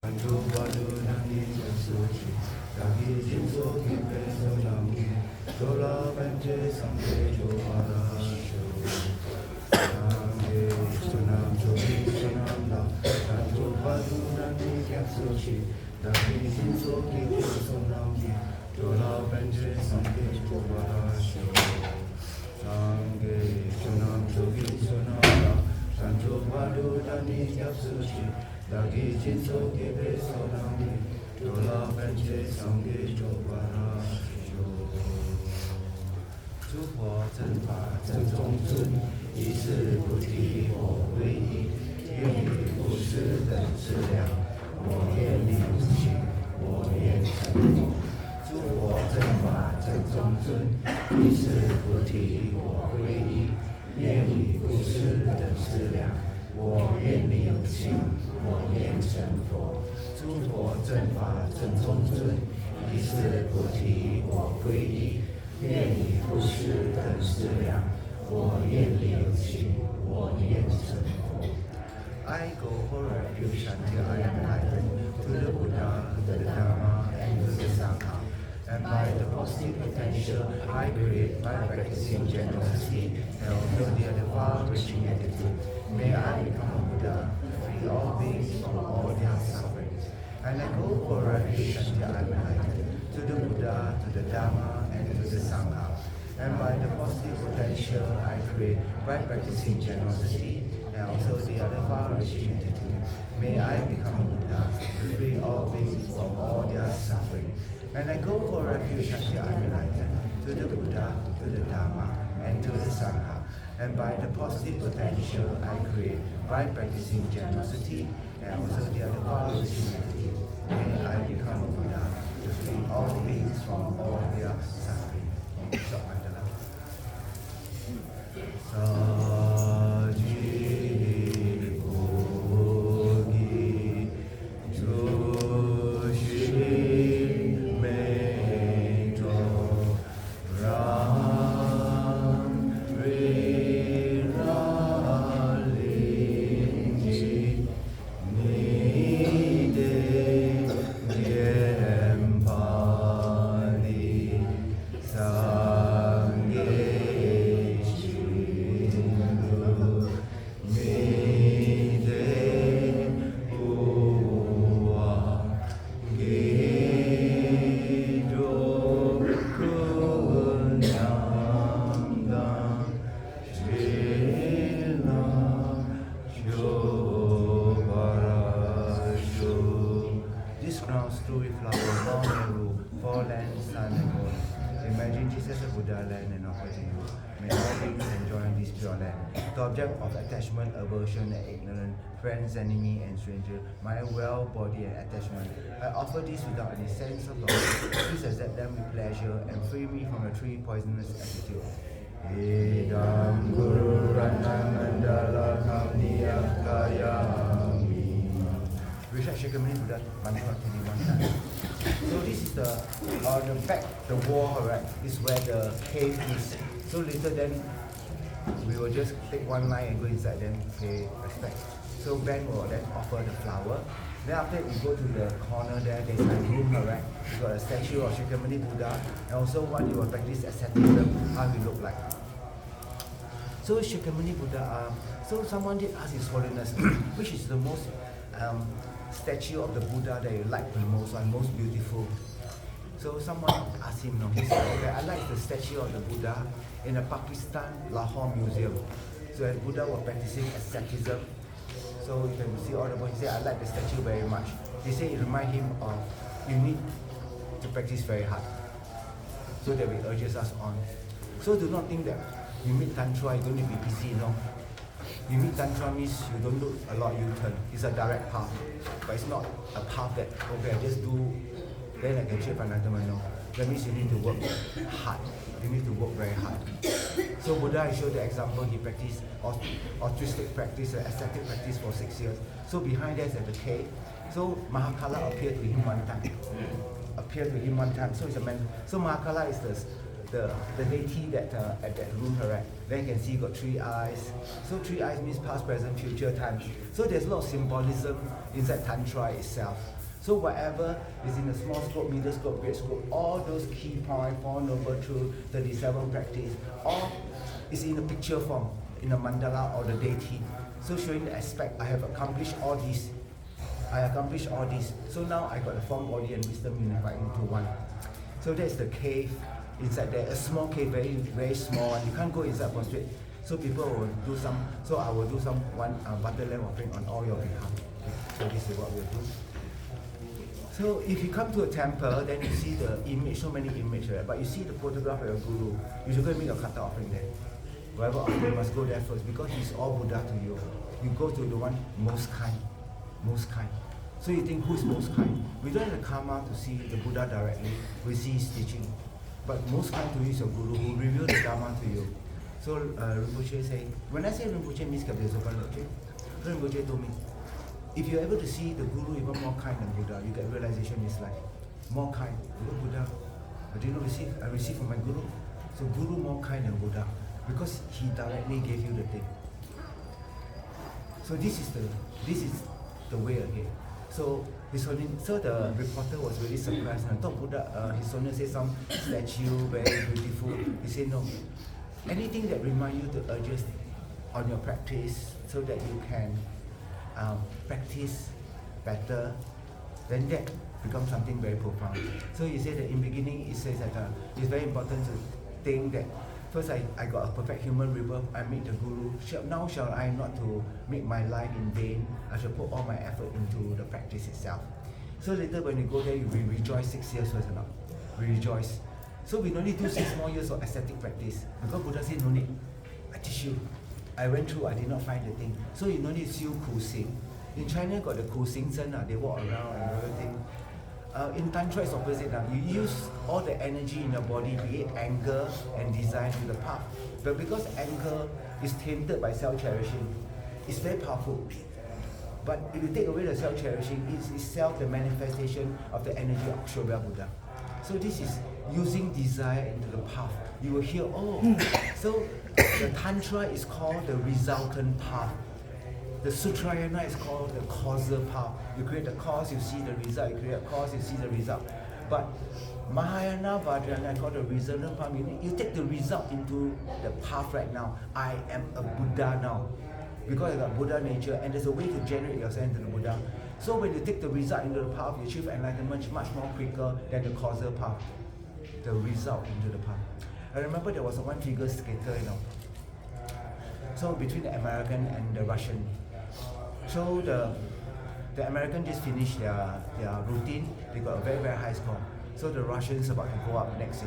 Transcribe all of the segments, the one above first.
I go for refuge until I am enlightened to the Buddha, to the Dharma, and to the Sangha. And by the positive potential I create by practicing generosity and also the other far-reaching attitude, may I become a Buddha, free all beings from all their sufferings. And I go for refuge until I am enlightened to the Buddha, to the Dharma, and to the Sangha. And by the positive potential I create by practicing generosity and also the other far-reaching attitude, may I become a Buddha, free all beings from all their suffering. And I go for refuge until I am enlightened to the Buddha, to the Dharma, and to the Sangha. And by the positive potential I create by practicing generosity and also the other far-reaching attitude, may I become a Buddha, free all beings from all their suffering. The object of attachment, aversion, and ignorance, friends, enemy, and stranger, my well, body, and attachment. I offer these without any sense of loss. Please accept them with pleasure and free me from the three poisonous attitudes. Idam Guru Ranamandala Kamniyakayami. Recite Shakyamuni Buddha mantra 21 times. So this is the back, the wall, right? Is where the cave is. So later then, we will just take one line and go inside, then pay respect. So Ben will then offer the flower. Then after that, we go to the corner there, there's a room, right? We got a statue of Shakyamuni Buddha, and also what you will practice asceticism, how he look like. So Shakyamuni Buddha, so someone did ask His Holiness, which is the most statue of the Buddha that you like the most and most beautiful? So someone asked him, he said, okay, I like the statue of the Buddha in the Pakistan Lahore Museum. So as Buddha was practicing asceticism, so you can see all the boys, he said, I like the statue very much. They say it reminds him of, you need to practice very hard. So that it urges us on. So do not think that you meet Tantra, you're going to be busy, You meet Tantra means you don't do a lot U-turn. It's a direct path. But it's not a path that, okay, I just do, then I can achieve enlightenment, That means you need to work hard. You need to work very hard. So Buddha showed the example, he practiced altruistic practice, ascetic practice for 6 years. So behind there's a cave. So Mahakala appeared to him one time. So it's a man. So Mahakala is the deity that at that room, correct? Then you can see you got 3 eyes. So 3 eyes means past, present, future, time. So there's a lot of symbolism inside Tantra itself. So whatever is in the small scope, middle scope, great scope, all those key points, 4 noble truths, 37 practice, all is in a picture form, in a mandala or the deity. So showing the aspect, I have accomplished all this. I accomplished all this. So now I got the form, body and wisdom unified into one. So that's the cave inside there, a small cave, very, very small, and you can't go inside for straight. So people will do some, so I will do some butter lamp offering on all your behalf. Okay. So this is what we'll do. So if you come to a temple, then you see the image, so many images, right? But you see the photograph of your guru, you should go and make your kata offering there. Whatever offering, you must go there first, because he's all Buddha to you. You go to the one most kind, most kind. So you think, who's most kind? We don't have the karma to see the Buddha directly, we see his teaching. But most kind to you is your guru, who reveal the Dharma to you. So Rinpoche say, when I say Rinpoche means Kapdesopan Rinpoche, Rinpoche told me, if you're able to see the guru even more kind than Buddha, you get realization in his life. More kind. Look, Buddha, I didn't receive, I received from my guru. So guru more kind than Buddha, because he directly gave you the thing. So this is the way ahead. So the reporter was really surprised. I thought Buddha, his owner said some statue, very beautiful. He said no. Anything that reminds you to urge on your practice, so that you can practice better, then that becomes something very profound. So he said that in the beginning, it says that it's very important to think that first I got a perfect human rebirth, I meet the guru. Now shall I not to make my life in vain? I shall put all my effort into the practice itself. So later when you go there, you will rejoice 6 years first or not? We rejoice. So we don't need to do 6 more years of ascetic practice. Because Buddha said no need. I teach you. I went through, I did not find the thing. So you don't need to see Kusing. In China got the Kusing Zhen, they walk around and everything. In Tantra it's opposite now. You use all the energy in your body, be it anger and desire, to the path. But because anger is tainted by self-cherishing, it's very powerful. But if you take away the self-cherishing, it's itself the manifestation of the energy of Akshobhya Buddha. So this is using desire into the path. You will hear, oh, so the Tantra is called the resultant path. The Sutrayana is called the causal path. You create the cause, you see the result. You create a cause, you see the result. But Mahayana, Vajrayana, called the resultant path. You take the result into the path right now. I am a Buddha now. Because I got Buddha nature, and there's a way to generate yourself into the Buddha. So when you take the result into the path, you achieve enlightenment much more quicker than the causal path. The result into the path. I remember there was one figure skater, So between the American and the Russian. So the American just finished their routine. They got a very, very high score. So the Russians about to go up next,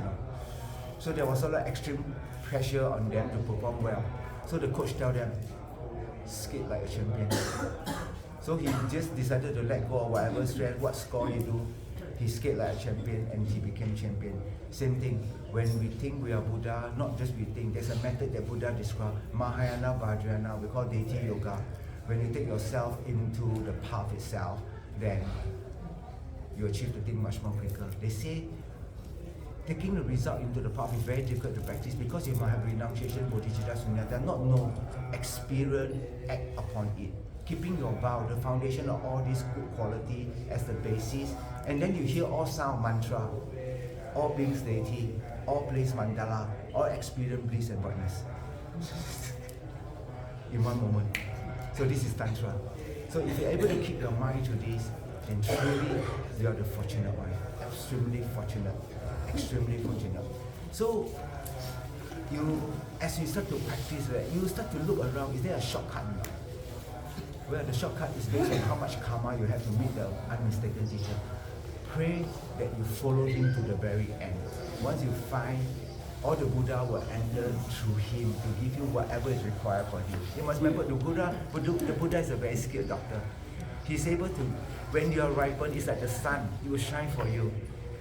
So there was a lot of extreme pressure on them to perform well. So the coach tell them, skate like a champion. So he just decided to let go of whatever strength, what score you do. He skated like a champion and he became champion. Same thing, when we think we are Buddha, not just we think, there's a method that Buddha described, Mahayana, Vajrayana, we call deity yoga. When you take yourself into the path itself, then you achieve the thing much more quicker. They say, taking the result into the path is very difficult to practice because you might have renunciation, bodhicitta, sunyata, not know, experience, act upon it. Keeping your vow, the foundation of all this good quality as the basis, and then you hear all sound mantra, all beings deity, all place mandala, all experience bliss and brightness. In one moment. So this is Tantra. So if you're able to keep your mind to this, then truly you are the fortunate one. Extremely fortunate. Extremely fortunate. So as you start to practice, right, you start to look around, is there a shortcut? Well, the shortcut is based on how much karma you have to meet the unmistaken teacher. Pray that you follow him to the very end. Once you find, all the Buddha will enter through him to give you whatever is required for him. You must remember, the Buddha is a very skilled doctor. He's able to, when you are ripened, it's like the sun, it will shine for you.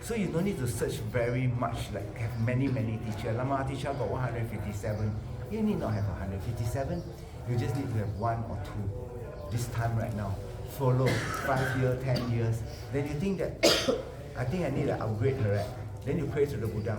So you don't need to search very much, like have many teachers. Lama teacher got 157. You need not have 157. You just need to have 1 or 2. This time right now, follow 5 years, 10 years. Then you think that I think I need to upgrade, correct? Then you pray to the Buddha.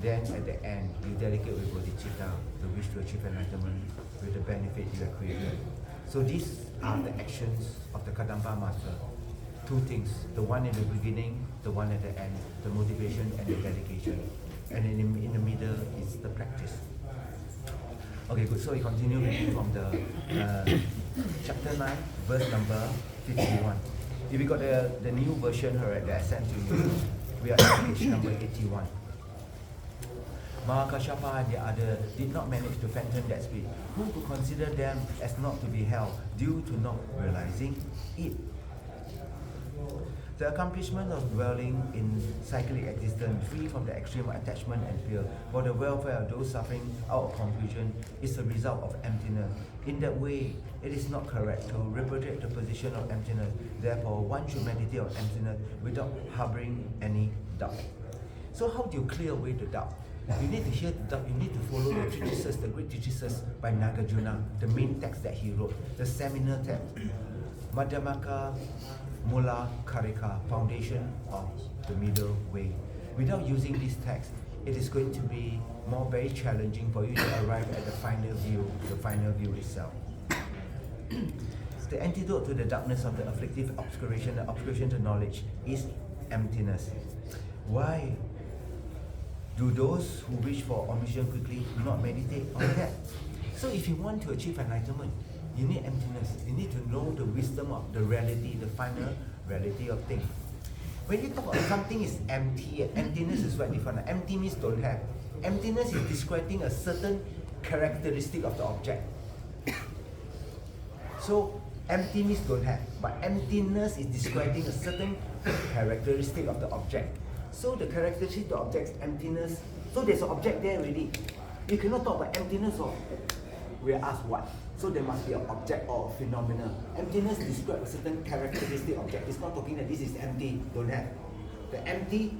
Then at the end, you delegate with bodhicitta, the wish to achieve enlightenment with the benefit you have created. So these are the actions of the Kadampa master. Two things, the one in the beginning, the one at the end, the motivation and the dedication. And in the middle is the practice. Okay, good. So we continue reading from the chapter 9, verse number 51. If we got the new version that I sent to you, we are at page number 81. Mahakashapa and the other did not manage to fathom that speed. Who could consider them as not to be held due to not realizing it? The accomplishment of dwelling in cyclic existence, free from the extreme attachment and fear, for the welfare of those suffering out of confusion, is the result of emptiness. In that way, it is not correct to repudiate the position of emptiness. Therefore, one should meditate on emptiness without harboring any doubt. So how do you clear away the doubt? You need to hear the doubt, you need to follow the treatises, the great treatises by Nagarjuna, the main text that he wrote, the seminal text, Madhyamaka Mula Karika, foundation of the middle way. Without using this text, it is going to be very challenging for you to arrive at the final view itself. The antidote to the darkness of the afflictive obscuration, the obscuration to knowledge, is emptiness. Why do those who wish for omission quickly not meditate on that? So if you want to achieve enlightenment, you need emptiness. You need to know the wisdom of the reality, the final reality of things. When you talk about something is empty, emptiness is quite different. Empty means don't have. Emptiness is describing a certain characteristic of the object. So empty means don't have, but emptiness is describing a certain characteristic of the object. So the characteristic of the object is emptiness. So there's an object there already. You cannot talk about emptiness or we are asked what. So there must be an object or a phenomenon. Emptiness describes a certain characteristic object. It's not talking that this is empty, don't have. The empty,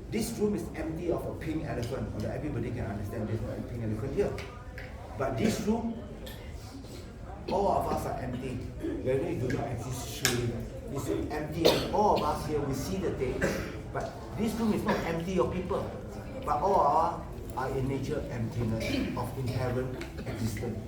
this room is empty of a pink elephant. Although everybody can understand there's not a pink elephant here. But this room, all of us are empty. Whether it do not exist truly. It's empty and all of us here, we see the thing. But this room is not empty of people. But all of us are in nature emptiness of inherent existence.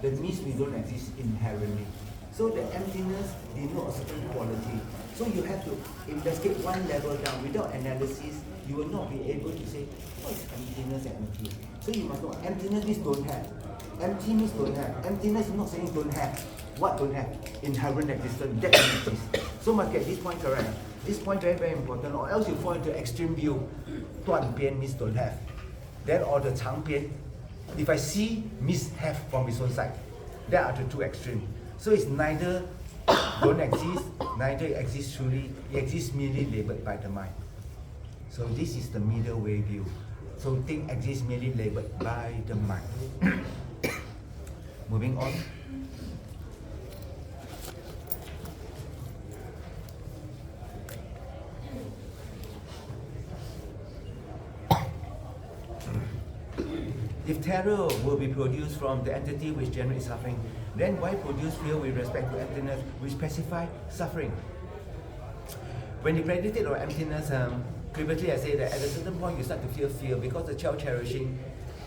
That means we don't exist inherently. So the emptiness denotes a certain quality. So you have to investigate one level down. Without analysis, you will not be able to say, what is emptiness and empty? So you must know, emptiness means don't have. Empty means don't have. Emptiness is not saying don't have. What don't have? Inherent existence. That exists. So must get this point correct. This point very, very important, or else you fall into extreme view. 断边 means don't have. Then or the 长边. If I see, means have from its own side. That are the two extremes. So it's neither don't exist, neither exists truly, it exists merely labeled by the mind. So this is the middle way view. So thing exists merely labeled by the mind. Moving on. If terror will be produced from the entity which generates suffering, then why produce fear with respect to emptiness which specify suffering? When you meditate on emptiness, previously I said that at a certain point you start to feel fear because the self-cherishing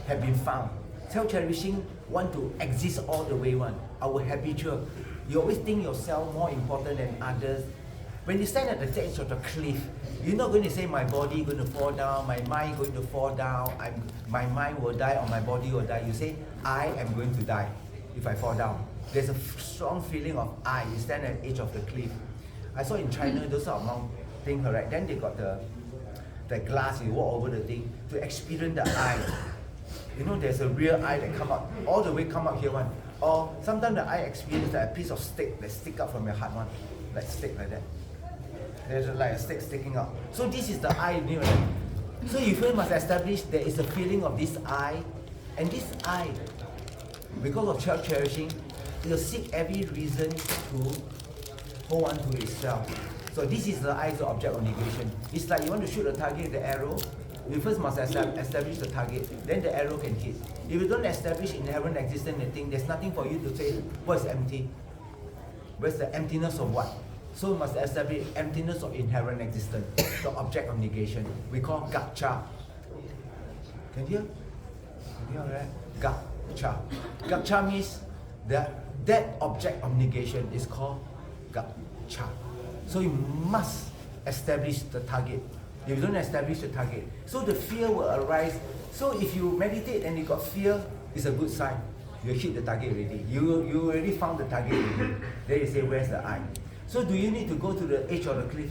have been found. Self-cherishing want to exist all the way one. Our habitual. You always think yourself more important than others. When you stand at the edge of the cliff, you're not going to say my body is going to fall down, my mind is going to fall down, my mind will die or my body will die. You say, I am going to die if I fall down. There's a strong feeling of I. You stand at the edge of the cliff. I saw in China, those are among things, correct? Then they got the glass, you walk over the thing to experience the eye. You know, there's a real eye that come out, all the way come out here one. Or sometimes the eye experience like a piece of stick that stick up from your heart one, like stick like that. There's like a stick sticking out. So this is the eye, you know. So you first must establish there is a feeling of this eye, and this eye, because of self-cherishing, it will seek every reason to hold on to itself. So this is the eye's object of negation. It's like you want to shoot a target, the arrow, you first must establish the target, then the arrow can hit. If you don't establish inherent existence in the thing, there's nothing for you to say, what is empty? Where's the emptiness of what? So must establish emptiness of inherent existence, the object of negation. We call gacha. Can you hear? Can you hear, right? Gaccha. Gaccha means that object of negation is called gaccha. So you must establish the target. If you don't establish the target, so the fear will arise. So if you meditate and you got fear, it's a good sign. You hit the target already. You already found the target already. Then you say, where's the eye? So do you need to go to the edge of the cliff?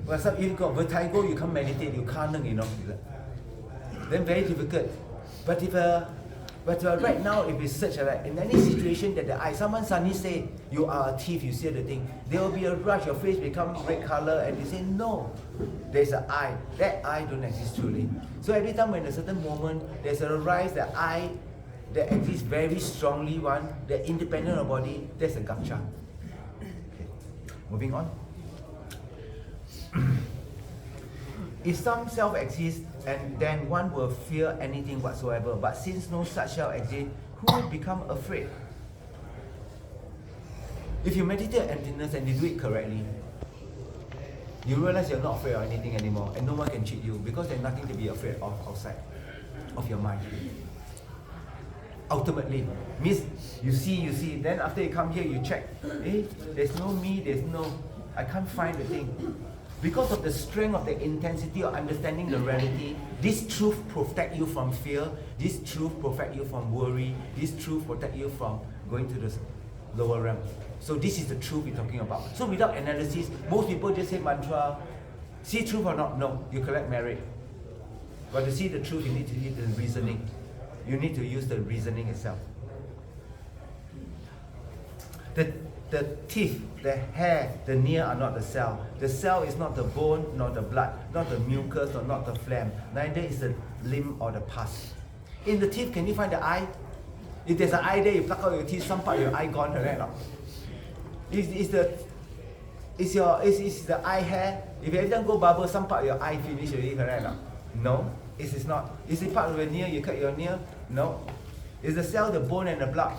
Well, if you got vertigo, you can't meditate, you can't, then very difficult. But right now, if you search, in any situation that the eye, someone suddenly say, you are a thief, you see the thing, there will be a rush, your face becomes red color, and you say, no, there's an eye. That eye don't exist truly. So every time when a certain moment, there's a rise, the eye that exists very strongly, one, that independent of body, that's a gaccha. Okay. Moving on. If some self exists, and then one will fear anything whatsoever. But since no such self exists, who will become afraid? If you meditate emptiness and you do it correctly, you realize you're not afraid of anything anymore, and no one can cheat you because there's nothing to be afraid of outside of your mind. Ultimately, means you see, then after you come here, you check. There's no me, I can't find the thing. Because of the strength of the intensity of understanding the reality, this truth protect you from fear, this truth protect you from worry, this truth protect you from going to the lower realm. So this is the truth we're talking about. So without analysis, most people just say mantra, see truth or not? No, you collect merit. But to see the truth, you need to use the reasoning. You need to use the reasoning itself. The teeth, the hair, the nail are not the cell. The cell is not the bone, nor the blood, not the mucus, nor not the phlegm. Neither is the limb or the pus. In the teeth, can you find the eye? If there's an eye there, you pluck out your teeth, some part of your eye gone, correct? No? Is the eye hair? If you every time go barber, some part of your eye finish already, correct? No, it is not. Is it part of your nail? You cut your nail? No. Is the cell the bone and the blood?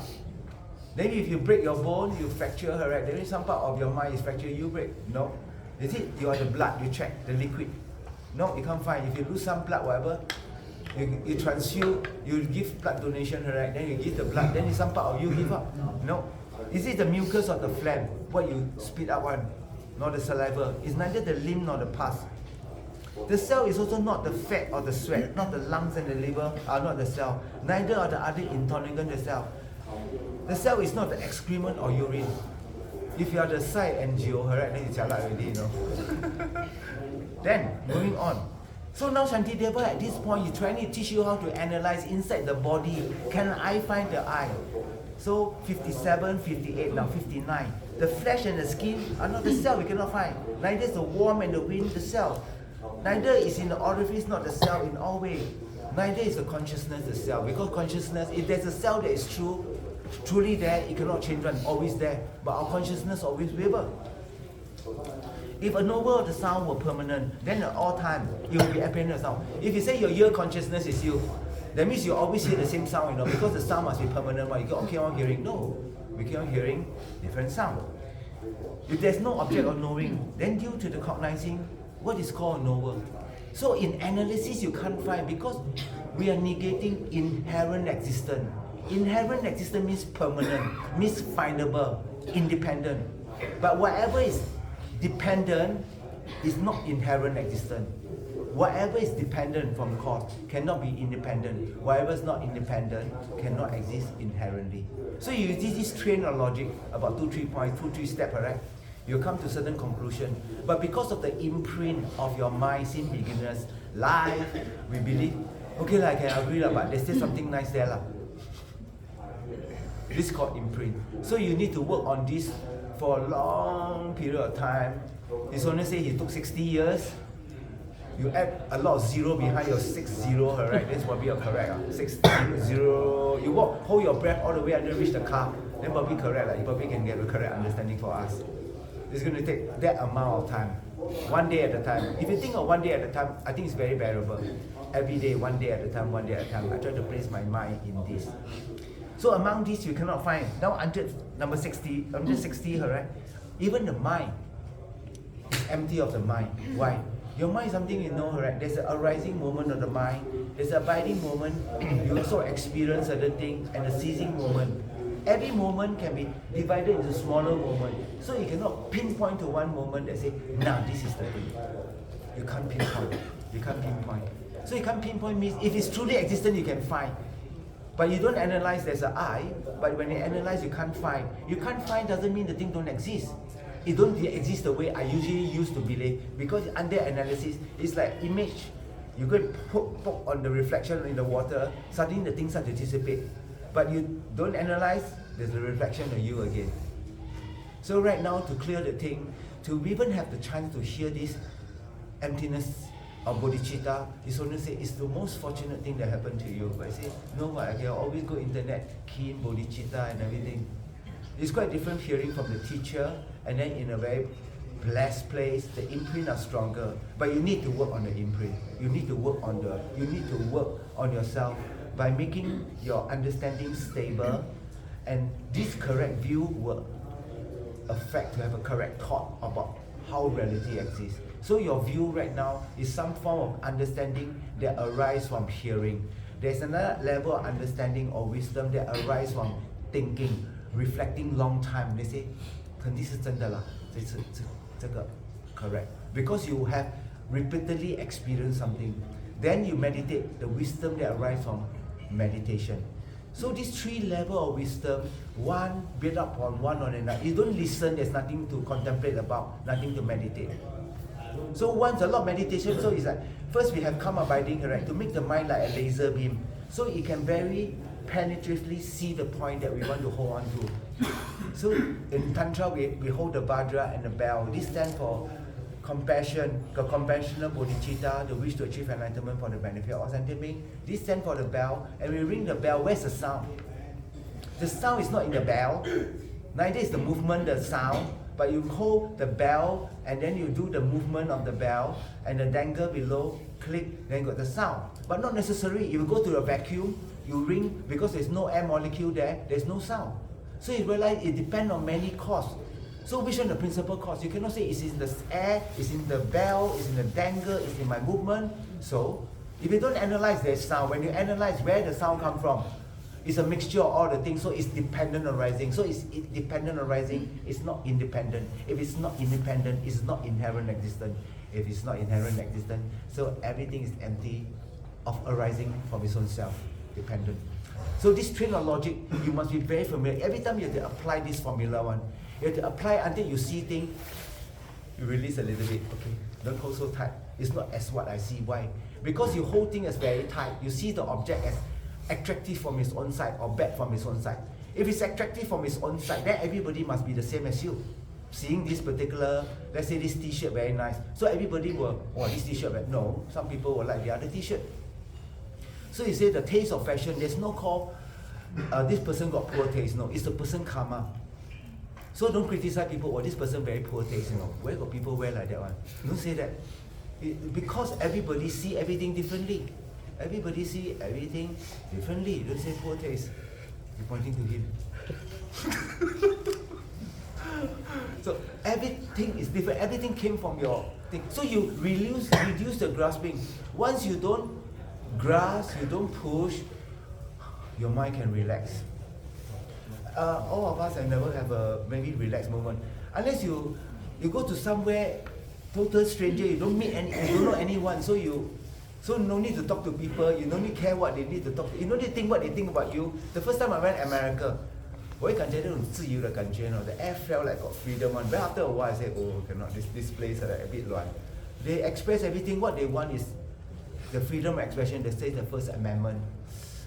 Then if you break your bone, you fracture her, right? Then some part of your mind is fractured, you break. No. Is it you are the blood, you check, the liquid? No, you can't find. If you lose some blood, whatever, you transfuse, you give blood donation, right? Then you give the blood, then some part of you give up. No. Is it the mucus or the phlegm? What you spit out one? Nor the saliva. It's neither the limb nor the pus. The cell is also not the fat or the sweat, not the lungs and the liver are not the cell. Neither are the other internal organs the cell. The cell is not the excrement or urine. If you are the side angio, right, then you jalan already, Then, moving on. So now Shantideva, at this point, he's trying to teach you how to analyze inside the body. Can I find the eye? So 57, 58, now 59. The flesh and the skin are not the cell, we cannot find. Neither is the warmth and the wind the cell. Neither is in the orifice, not the cell in all ways. Neither is the consciousness the cell. Because consciousness, if there's a cell that is truly there, it cannot change one, always there. But our consciousness always waver. If a noble of the sound were permanent, then at all time, it will be apparent sound. If you say your ear consciousness is you, that means you always hear the same sound, because the sound must be permanent. You go, okay, I'm hearing. No, we keep on hearing different sound. If there's no object of knowing, then due to the cognizing, what is called knower. So in analysis, you can't find, because we are negating inherent existence. Inherent existence means permanent, means findable, independent. But whatever is dependent is not inherent existence. Whatever is dependent from cause cannot be independent. Whatever is not independent cannot exist inherently. So you use this train of logic about 2-3 points, 2-3 steps, right? You come to certain conclusion. But because of the imprint of your mind since beginners, life, we believe, okay, I can agree, but there's still something nice there. This is called imprint. So you need to work on this for a long period of time. It's only say he took 60 years. You add a lot of zero behind your 60, right? That's probably correct. 60, you hold your breath all the way until you reach the car. Then probably correct. You probably can get the correct understanding for us. It's going to take that amount of time. One day at a time. If you think of one day at a time, I think it's very bearable. Every day, one day at a time, one day at a time. I try to place my mind in this. So among these, you cannot find. Now, number 60, right? Even the mind is empty of the mind. Why? Your mind is something you know, right? There's an arising moment of the mind, there's an abiding moment, you also experience certain things, and a ceasing moment. Every moment can be divided into smaller moments. So you cannot pinpoint to one moment that say, nah, this is the thing. You can't pinpoint. You can't pinpoint. So you can't pinpoint means if it's truly existent, you can find. But you don't analyze there's an I, but when you analyze, you can't find. You can't find doesn't mean the thing don't exist. It don't exist the way I usually used to believe, because under analysis, it's like image. You go and poke on the reflection in the water, suddenly the thing starts to dissipate. But you don't analyze, there's a reflection of you again. So right now, to clear the thing, to even have the chance to hear this emptiness of bodhicitta, is only say it's the most fortunate thing that happened to you. But I say, no, I can always go internet, key in bodhicitta and everything. It's quite different hearing from the teacher, and then in a very blessed place, the imprint are stronger. But you need to work on the imprint. You need to work on yourself by making your understanding stable, and this correct view will affect to have a correct thought about how reality exists. So your view right now is some form of understanding that arises from hearing. There's another level of understanding or wisdom that arises from thinking, reflecting long time. They say, 肯定是真的啦，这个 correct. Because you have repeatedly experienced something. Then you meditate, the wisdom that arises from meditation. So these three levels of wisdom, one build up on one or another. You don't listen, there's nothing to contemplate about, nothing to meditate. So once a lot of meditation, so it's like, first we have calm abiding, correct, to make the mind like a laser beam. So it can very penetratively see the point that we want to hold on to. So in Tantra, we hold the Vajra and the bell. This stands for compassion, the compassionate bodhicitta, the wish to achieve enlightenment for the benefit of all sentient beings. This stands for the bell, and we ring the bell. Where's the sound? The sound is not in the bell, neither is the movement the sound, but you hold the bell, and then you do the movement of the bell, and the dangle below, click, then you got the sound. But not necessary. If you go to a vacuum, you ring, because there's no air molecule there, there's no sound. So you realize it depends on many causes. So which one the principal cause? You cannot say it's in the air, it's in the bell, it's in the dangle, it's in my movement. So if you don't analyze the sound, when you analyze where the sound comes from, it's a mixture of all the things, so it's dependent arising. So it's dependent arising, it's not independent. If it's not independent, it's not inherent existence. If it's not inherent existence, so everything is empty of arising from its own self, dependent. So this train of logic, you must be very familiar. Every time you have to apply this formula one, you have to apply until you see things, you release a little bit, okay? Don't hold so tight. It's not as what I see. Why? Because you hold things as very tight. You see the object as attractive from its own side or bad from its own side. If it's attractive from its own side, then everybody must be the same as you. Seeing this particular, let's say this t-shirt very nice. So everybody will, oh, this t-shirt bad. No, some people will like the other t-shirt. So you say the taste of fashion, there's no call, this person got poor taste. No, it's the person karma. So don't criticize people, oh, this person very poor taste, you know. Where got people wear like that one? Don't say that. Because everybody see everything differently. Everybody see everything differently. Don't say poor taste. You're pointing to him. So everything is different. Everything came from your thing. So you reduce the grasping. Once you don't grasp, you don't push, your mind can relax. All of us have never have a maybe relaxed moment. Unless you go to somewhere, total stranger, you don't meet you don't know anyone, so no need to talk to people, you don't need care what they need to talk to, you don't need to think what they think about you. The first time I went to America, 我会感觉那种自由的感觉 the air felt like got freedom one. But after a while I said, oh cannot, this place a bit 乱. They express everything, what they want is the freedom of expression. They say the First Amendment.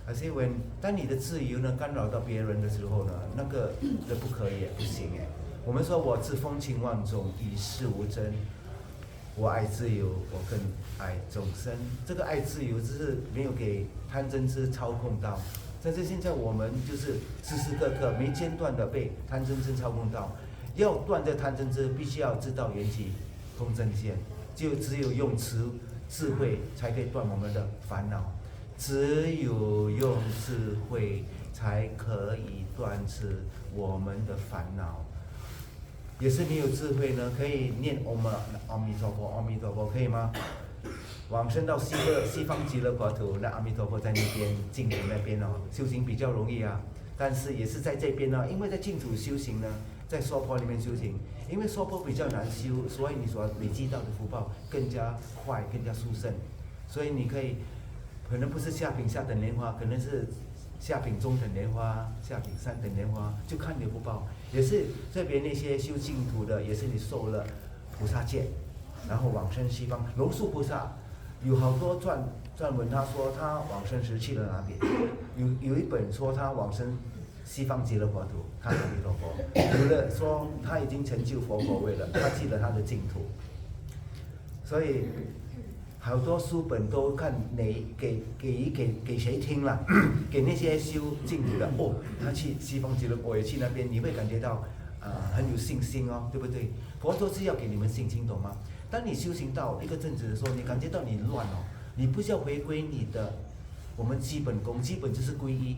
I say when 当你的自由呢干扰到别人的时候呢，那个不可以，不行哎。我们说我自风情万种，与世无争。我爱自由，我更爱众生。这个爱自由只是没有给贪嗔痴操控到，但是现在我们就是时时刻刻没间断的被贪嗔痴操控到。要断这贪嗔痴，必须要知道缘起空正见，只有用智慧才可以断我们的烦恼。只有用智慧才可以断除我们的烦恼。也是没有智慧呢，可以念阿弥陀佛，阿弥陀佛，可以吗？往生到西方极乐国土，那阿弥陀佛在那边净土那边哦，修行比较容易啊。但是也是在这边呢，因为在净土修行呢，在娑婆里面修行，因为娑婆比较难修，所以你所累积到的福报更加快，更加殊胜。所以你可以，可能不是下品下等莲花，可能是下品中等莲花，下品三等莲花，就看你的福报。也是这边那些修净土的，也是你受了菩萨戒，然后往生西方。龙树菩萨有好多传闻，他说他往生时去了哪边？有一本说他往生西方极乐国土，看阿弥陀佛；有的说他已经成就佛果位了，他去了他的净土。所以好多书本都看给谁听了？给那些修净土的哦，他去西方极乐，我也去那边，你会感觉到很有信心哦，对不对？佛陀是要给你们信心，懂吗？当你修行到一个阵子的时候，你感觉到你乱哦，你不是要回归你的我们基本功，基本就是皈依、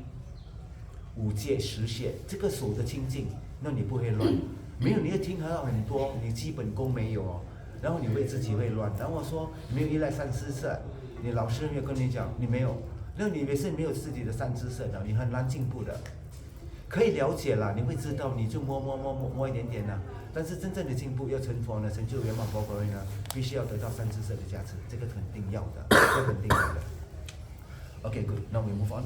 五戒、十戒，这个守的清净，那你不会乱。没有，你会听到很多，你基本功没有哦，然后你会自己会乱。然后我说没有依赖三知识，你老师没有跟你讲，你没有，那你也是没有自己的三知识的，你很难进步的。可以了解了，你会知道，你就摸一点点啦。但是真正的进步要成佛呢，成就圆满佛果位呢，必须要得到三知识的加持，这个肯定要的，这肯定要的。Okay, good. Now we move on.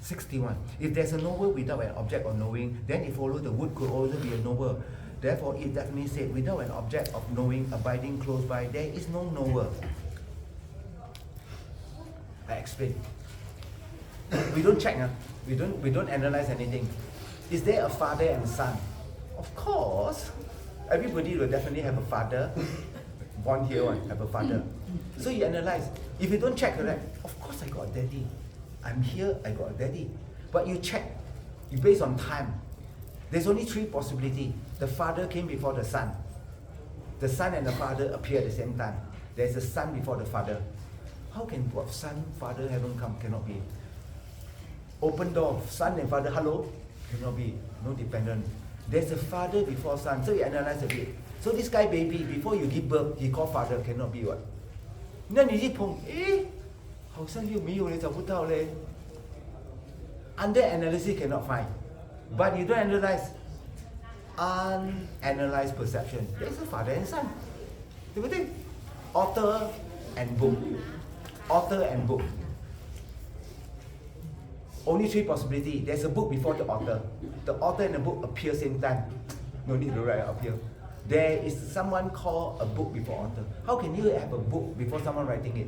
61. If there's a knower without an object of knowing, then it follows the wood could also be a knower. Therefore, it definitely said, without an object of knowing abiding close by, there is no knower. I explain. We don't check, we don't analyze anything. Is there a father and son? Of course. Everybody will definitely have a father. Born here one, have a father. So you analyze. If you don't check, correct? Of course I got a daddy. I'm here, I got a daddy. But you check, you based on time. There's only 3 possibilities. The father came before the son. The son and the father appear at the same time. There's a son before the father. How can son, father haven't come? Cannot be. Open door, son and father, hello? Cannot be. No dependent. There's a father before son. So you analyze a bit. So this guy baby, before you give birth, he called father, cannot be what? 那你一碰，好像又没有嘞，找不到嘞。Under analysis cannot find, but you don't analyze. Unanalyzed perception. There's a father and son. 对不对？ Author and book. Author and book. Only 3 possibilities. There's a book before the author. The author and the book appear same time. No need to write up here. There is someone called a book before author. How can you have a book before someone writing it?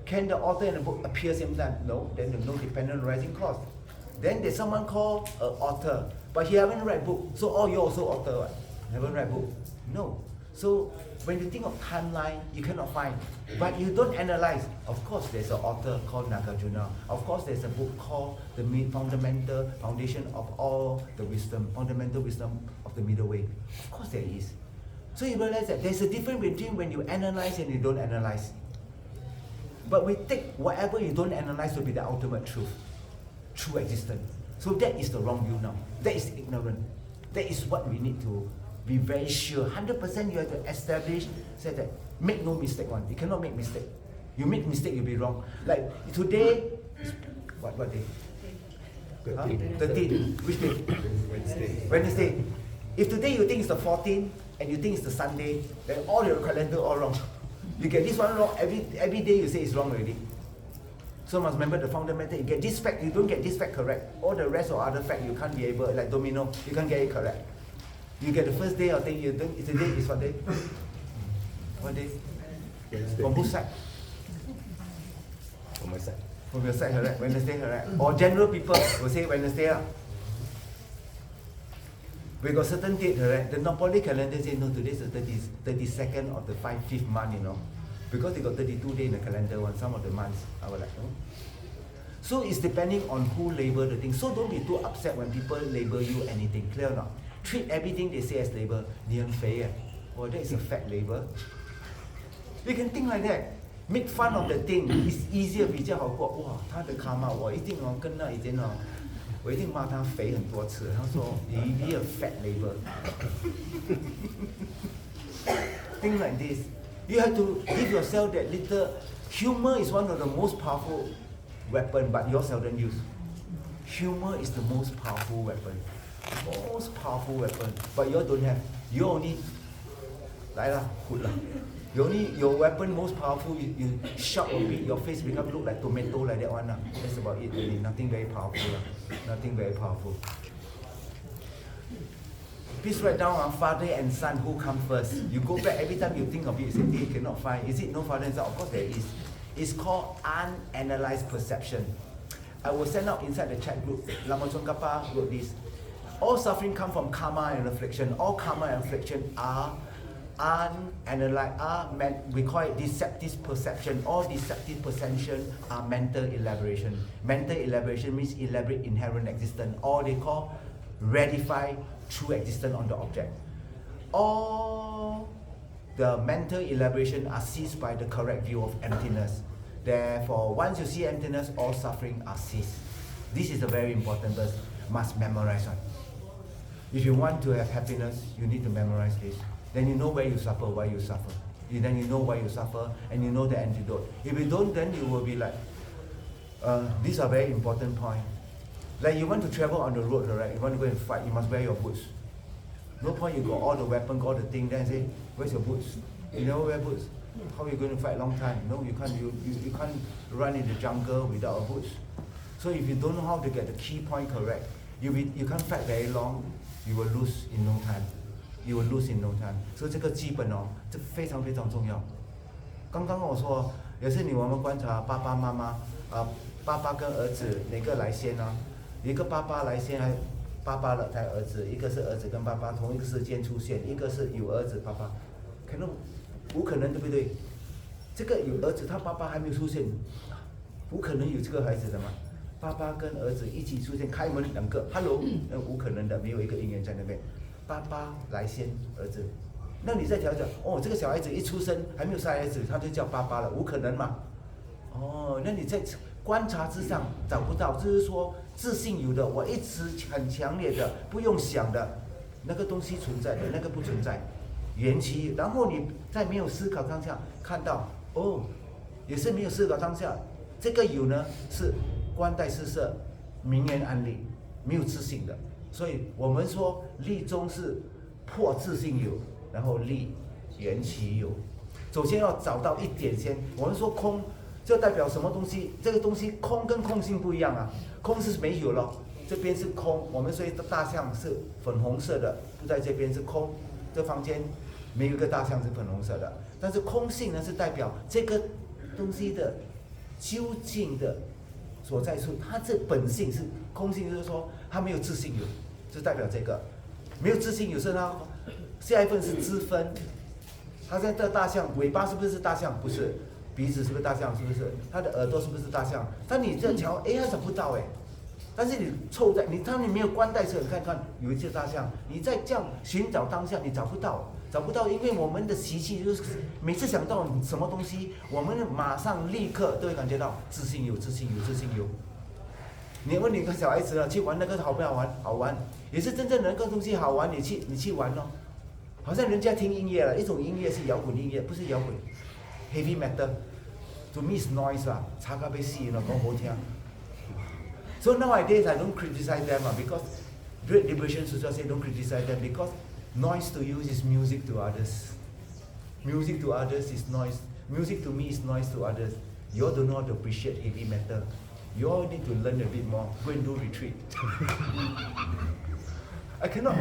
Can the author and the book appear same time? No. Then there's no dependent writing clause. Then there's someone called an author, but he haven't write book. So you also author, what? Haven't write book? No. So when you think of timeline, you cannot find. But you don't analyze. Of course, there's an author called Nagarjuna. Of course, there's a book called the fundamental foundation of all the wisdom, fundamental wisdom of the middle way. Of course, there is. So you realize that there's a difference between when you analyze and you don't analyze. But we take whatever you don't analyze to be the ultimate truth, true existence. So that is the wrong view now. That is ignorant. That is what we need to be very sure. 100% you have to establish, say that make no mistake one. You cannot make mistake. You make mistake, you'll be wrong. Like today, what day? 13. Which day? Wednesday. If today you think it's the 14th and you think it's the Sunday, then all your calendar all wrong. You get this one wrong, every day you say it's wrong already. So must remember the fundamental, you get this fact, you don't get this fact correct. All the rest or other fact you can't be able, like domino, you can't get it correct. You get the first day or thing, you think today is what day? What day? Wednesday. From whose side? From my side. From your side, correct? Wednesday, correct? Or general people will say Wednesday. We got certain date, correct? The Napoli calendar says no, today is the 32nd of the 5th month, you know. Because they got 32 days in the calendar one, some of the months. I was like, oh. So it's depending on who label the thing. So don't be too upset when people label you anything, clear or not? Treat everything they say as label. 你很肥 Well, that is a fat label. You can think like that. Make fun of the thing. It's easier, 比较好过。哇，他的 karma 我一定跟那以前我一定骂他肥很多次。他说 "You be a fat labor." Things like this, you have to give yourself that little. Humor is one of the most powerful weapon, but you seldom use. Humor is the most powerful weapon, but you don't have. You only, 来啦，good啦。You only your weapon most powerful. You shout a bit, your face become look like tomato like that one lah. That's about it. Really, nothing very powerful lah. Nothing very powerful. Please write down father and son who come first. You go back every time you think of it, you say, hey, cannot find. Is it no father and son? Of course there is. It's called unanalyzed perception. I will send out inside the chat group. Lama Tsongkhapa wrote this. All suffering come from karma and affliction. All karma and affliction are unanalyzed. We call it deceptive perception. All deceptive perception are mental elaboration. Mental elaboration means elaborate inherent existence. Or they call ratify true existence on the object. All the mental elaboration are ceased by the correct view of emptiness. Therefore, once you see emptiness, all suffering are ceased. This is a very important verse. Must memorize one. If you want to have happiness, you need to memorize this. Then you know where you suffer, why you suffer. Then you know why you suffer, and you know the antidote. If you don't, then you will be like, these are very important points. Like you want to travel on the road, right? You want to go and fight, you must wear your boots. No point you got all the weapon, got all the thing, then say, where's your boots? You never wear boots. How are you going to fight a long time? No, you can't. You can't run in the jungle without a boots. So if you don't know how to get the key point correct, you can't fight very long. You will lose in no time. You will lose in no time. 所以这个基本哦，这非常非常重要。刚刚我说，也是我们观察爸爸妈妈爸爸跟儿子哪个来先呢？一个爸爸来先，还爸爸了才儿子，一个是儿子跟爸爸同一个时间出现，一个是有儿子爸爸，可能不可能对不对？这个有儿子他爸爸还没有出现，不可能有这个孩子的嘛？爸爸跟儿子一起出现，开门两个 ，hello， 那不可能的，没有一个姻缘在那边。爸爸来先，儿子，那你再调整，哦，这个小孩子一出生还没有生孩子，他就叫爸爸了，无可能嘛？哦，那你在观察之上找不到，就是说自信有的，我一直很强烈的不用想的那个东西存在的，那个不存在，缘起。然后你在没有思考当下看到，哦，也是没有思考当下，这个有呢是观待施设，名言安利，没有自信的。所以我们说立中是破自信有，然后立缘起有。首先要找到一点先，我们说空。就代表什么东西？这个东西空跟空性不一样啊，空是没有了，这边是空。我们所以大象是粉红色的，不在这边是空。这房间没有一个大象是粉红色的，但是空性呢是代表这个东西的究竟的所在处，它这本性是空性，就是说它没有自性有，就代表这个没有自性有是它下一份是知分。它现在的大象尾巴是不是大象？不是。鼻子是不是大象？是不是？它的耳朵是不是大象？但你这瞧，哎，它找不到哎。但是你凑在你没有关带色，你看有一只大象，你在这样寻找当下，你找不到，因为我们的习气就是每次想到什么东西，我们马上立刻都会感觉到自信有。你问你个小孩子去玩那个好不好玩？好玩，也是真正那个东西好玩，你去玩咯。好像人家听音乐了，一种音乐是摇滚音乐，不是摇滚。Heavy metal, to me is noise 啦，吵到要死咯，講好聽。So nowadays I don't criticize them because Great Liberation Sutra say don't criticize them because noise to you is music to others. Music to others is noise. Music to me is noise to others. You all don't know how to appreciate heavy metal. You all need to learn a bit more. Go and do retreat. I cannot.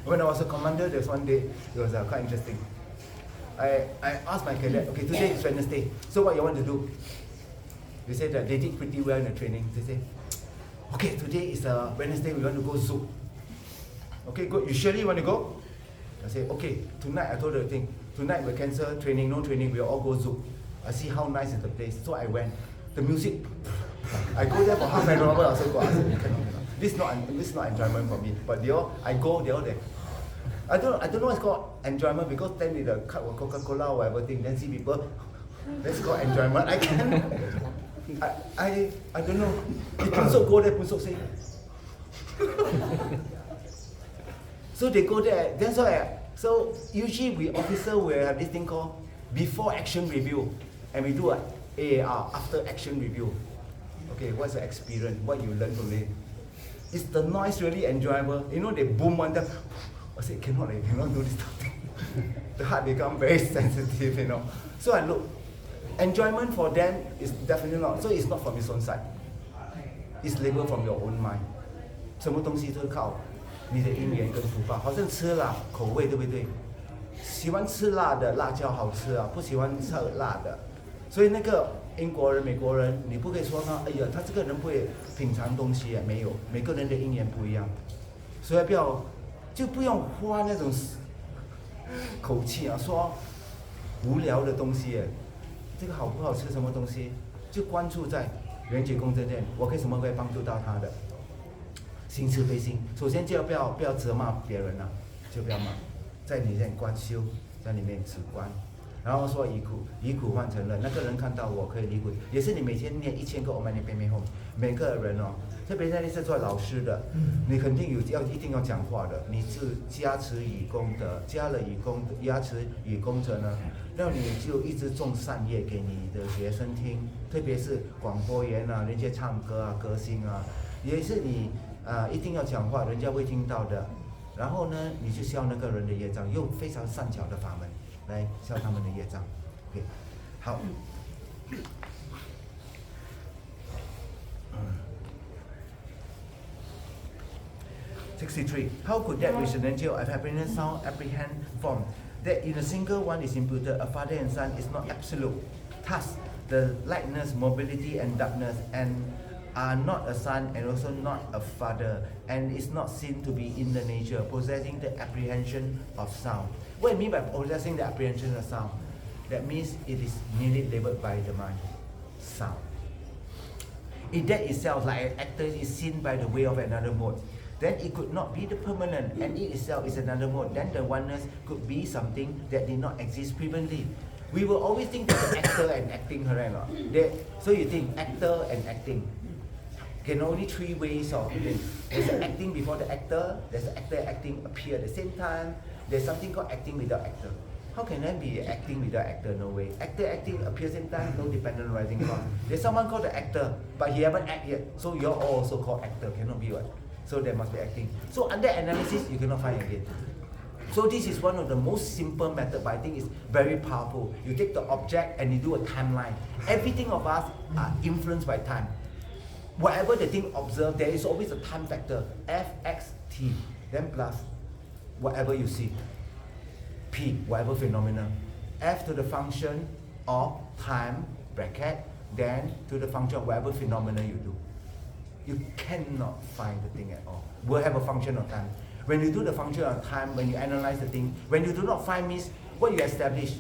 When I was a commander, there was one day, it was quite interesting. I asked my cadet, okay, today is Wednesday, so what you want to do? They said that they did pretty well in the training. They say, okay, today is Wednesday, we want to go zoo. Okay, good, you surely want to go? I say, okay, tonight, I told her the thing, tonight we cancel training, no training, we'll all go zoo. I see how nice is the place, so I went. The music, I go there for half an hour, I also go, I said, cannot. This is not enjoyment for me, but I go, they all there. I don't know what's called enjoyment because then with a cup of Coca-Cola or whatever thing, then see people, that's called enjoyment. I can't. I don't know. If Punsuk go there, Punsuk say. So they go there. That's why. So usually we officer will have this thing called before action review, and we do a AAR, after action review. Okay, what's the experience? What you learn from it? Is the noise really enjoyable? You know, they boom one time. I said, cannot do this stuff. The heart become very sensitive, you know. So I look, enjoyment for them is definitely not. So it's not from his own side. It's labor from your own mind. 什么东西都靠你的因缘跟福报，好像吃辣口味，对不对？喜欢吃辣的辣椒好吃啊，不喜欢吃辣的。所以那个英国人、美国人，你不可以说他，哎呀，他这个人不会品尝东西啊，没有，每个人的因缘不一样，所以不用花那种口气啊，说无聊的东西，这个好不好吃，什么东西，就关注在缘觉共振念，我可以什么会帮助到他的。心慈悲心，首先就不要责骂别人啊，就不要骂，在里面观修，在里面止观，然后说以苦换成乐，那个人看到我可以离苦，也是你每天念1000个 Om Mani Padme Hum， 每个人哦，特别在你是做老师的，你肯定一定要讲话的，你是加持以功德，加持以功德呢，那你就一直种善业给你的学生听，特别是广播员啊，那些唱歌啊，歌星啊，也是你。一定要讲话，人家会听到的。然后呢，你就消那个人的业障，用非常善巧的法门来消他们的业障。OK， 好。63. How could that residential of happiness sound apprehend form? That in a single one is imputed, a father and son is not absolute. Thus, the lightness, mobility, and darkness are not a son and also not a father, and is not seen to be in the nature, possessing the apprehension of sound. What I mean by possessing the apprehension of sound? That means it is merely labeled by the mind. Sound. If that itself, like an actor, is seen by the way of another mode, then it could not be the permanent, and it itself is another mode. Then the oneness could be something that did not exist previously. We will always think that actor and acting, correct? So you think actor and acting. Can only 3 ways of thing. There's an acting before the actor, there's an actor acting appear at the same time, there's something called acting without actor. How can that be acting without actor? No way. Actor acting appears same time, no dependent rising cross. There's someone called the actor, but he haven't act yet, so you're also called actor, cannot be what? So there must be acting. So under analysis, you cannot find again. So this is one of the most simple method, but I think it's very powerful. You take the object and you do a timeline. Everything of us are influenced by time. Whatever the thing observed, there is always a time factor, F, X, T, then plus whatever you see, P, whatever phenomena, F to the function of time, bracket, then to the function of whatever phenomena you do. You cannot find the thing at all. We'll have a function of time. When you do the function of time, when you analyze the thing, when you do not find means, what you establish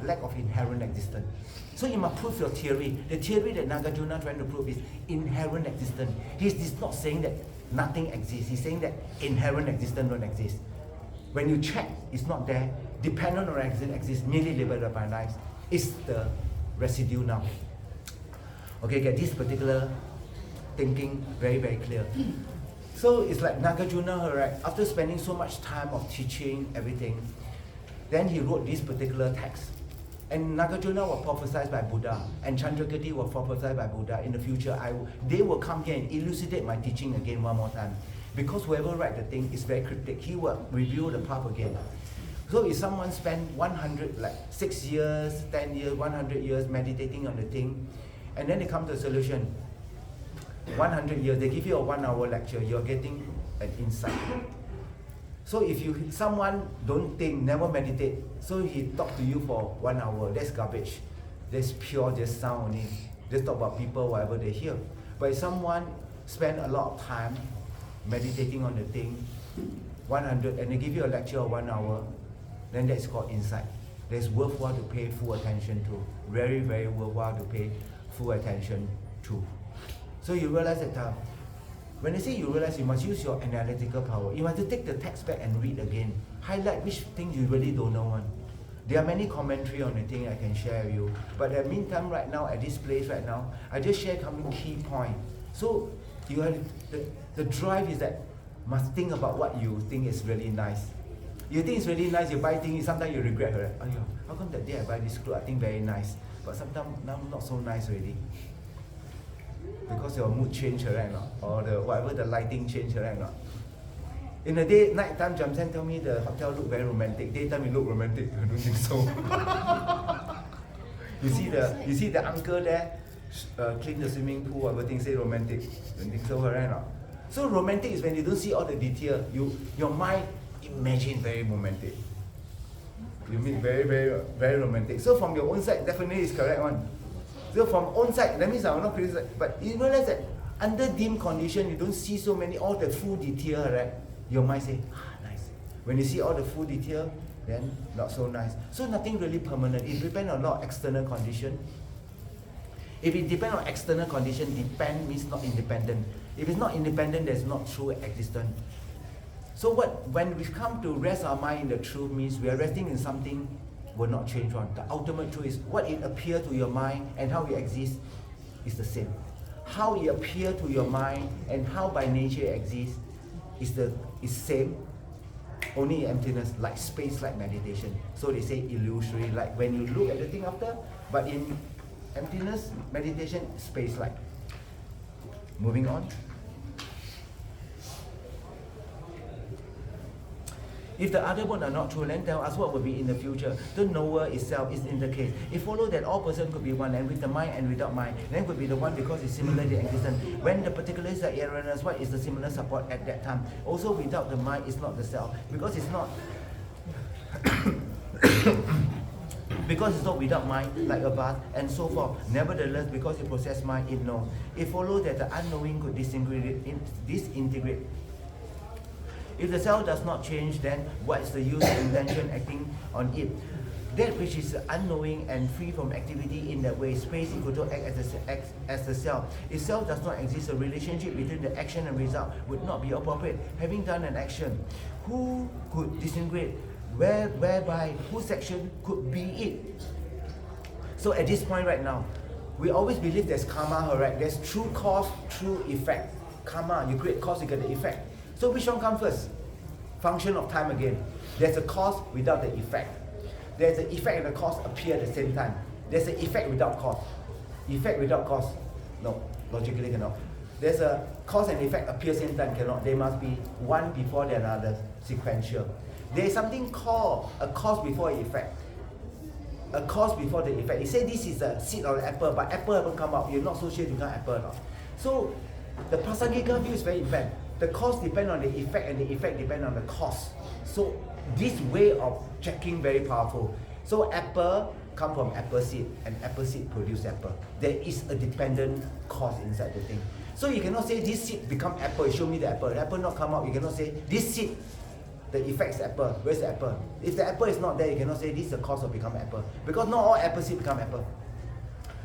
lack of inherent existence. So you must prove your theory. The theory that Nagarjuna trying to prove is inherent existence. He's not saying that nothing exists. He's saying that inherent existence don't exist. When you check, it's not there. Dependent or exists, merely labeled by lives. It's the residue now. Okay, get this particular thinking very, very clear. So it's like Nagarjuna, right? After spending so much time of teaching everything, then he wrote this particular text. And Nagarjuna was prophesied by Buddha, and Chandrakirti was prophesied by Buddha. In the future, they will come here and elucidate my teaching again one more time. Because whoever write the thing is very cryptic, he will reveal the path again. So if someone spend 6 years, 10 years, 100 years meditating on the thing, and then they come to a solution, 100 years, they give you a 1 hour lecture, you're getting an insight. So if someone don't think, never meditate, so he talk to you for 1 hour, that's garbage. That's pure just sound only. Just talk about people, whatever they hear. But if someone spend a lot of time meditating on the thing, 100, and they give you a lecture of 1 hour, then that's called insight. That's worthwhile to pay full attention to. Very, very worthwhile to pay full attention to. So you realize that when I say you realize, you must use your analytical power. You have to take the text back and read again. Highlight which thing you really don't know one. There are many commentary on the thing I can share with you. But in the meantime, right now, at this place right now, I just share some key point. So you have the drive is that must think about what you think is really nice. You think it's really nice, you buy things, sometimes you regret, right? Oh, how come that day I buy this clothes, I think very nice. But sometimes now not so nice already. Because your mood change, right? Or whatever the lighting change, right? In the day, night time, Jamsen tell me the hotel look very romantic. Daytime it look romantic. I don't think so. you see the uncle there clean the swimming pool. Everything say romantic. Don't think so, right? So romantic is when you don't see all the detail. Your mind imagine very romantic. You mean very, very, very romantic. So from your own side, definitely is correct one. So from own side, that means I will not criticize. But you realize that under dim condition, you don't see so many all the full detail, right? Your mind say, nice. When you see all the full detail, then not so nice. So nothing really permanent. It depends on a lot of external condition. If it depends on external condition, depend means not independent. If it's not independent, there's not true existence. So when we come to rest our mind in the truth means we are resting in something will not change one. The ultimate truth is what it appears to your mind and how it exists is the same. How it appears to your mind and how by nature it exists is same. Only emptiness, like space, like meditation. So they say illusory, like when you look at the thing after, but in emptiness, meditation, space like. Moving on. If the other one are not true, then tell us what will be in the future. The knower itself is in the case. It follows that all person could be one, and with the mind and without mind, then could be the one because it's similarly existent. When the particulars are erroneous, what is the similar support at that time? Also without the mind is not the self, because it's not because it's not without mind, like a bath, and so forth. Nevertheless, because it possesses mind, it knows. It follows that the unknowing could disintegrate. If the self does not change, then what is the use of intention acting on it? That which is unknowing and free from activity in that way, space equal to act as the self. If self does not exist, a relationship between the action and result would not be appropriate. Having done an action, who could disintegrate? Whereby whose action could be it? So at this point right now, we always believe there's karma, right? There's true cause, true effect. Karma, you create cause, you get the effect. So which one comes first? Function of time again. There's a cause without the effect. There's an effect and the cause appear at the same time. There's an effect without cause. Effect without cause. No, logically cannot. There's a cause and effect appear same time, cannot. They must be one before the other, sequential. There is something called a cause before effect. A cause before the effect. You say this is a seed or an apple, but apple haven't come out. You're not so sure to become apple. No? So the Prasangika view is very important. The cause depends on the effect and the effect depends on the cause. So this way of checking very powerful. So apple come from apple seed and apple seed produce apple. There is a dependent cause inside the thing. So you cannot say this seed become apple, show me the apple. The apple not come out, you cannot say this seed, the effect is apple. Where's the apple? If the apple is not there, you cannot say this is the cause of become apple. Because not all apple seed become apple.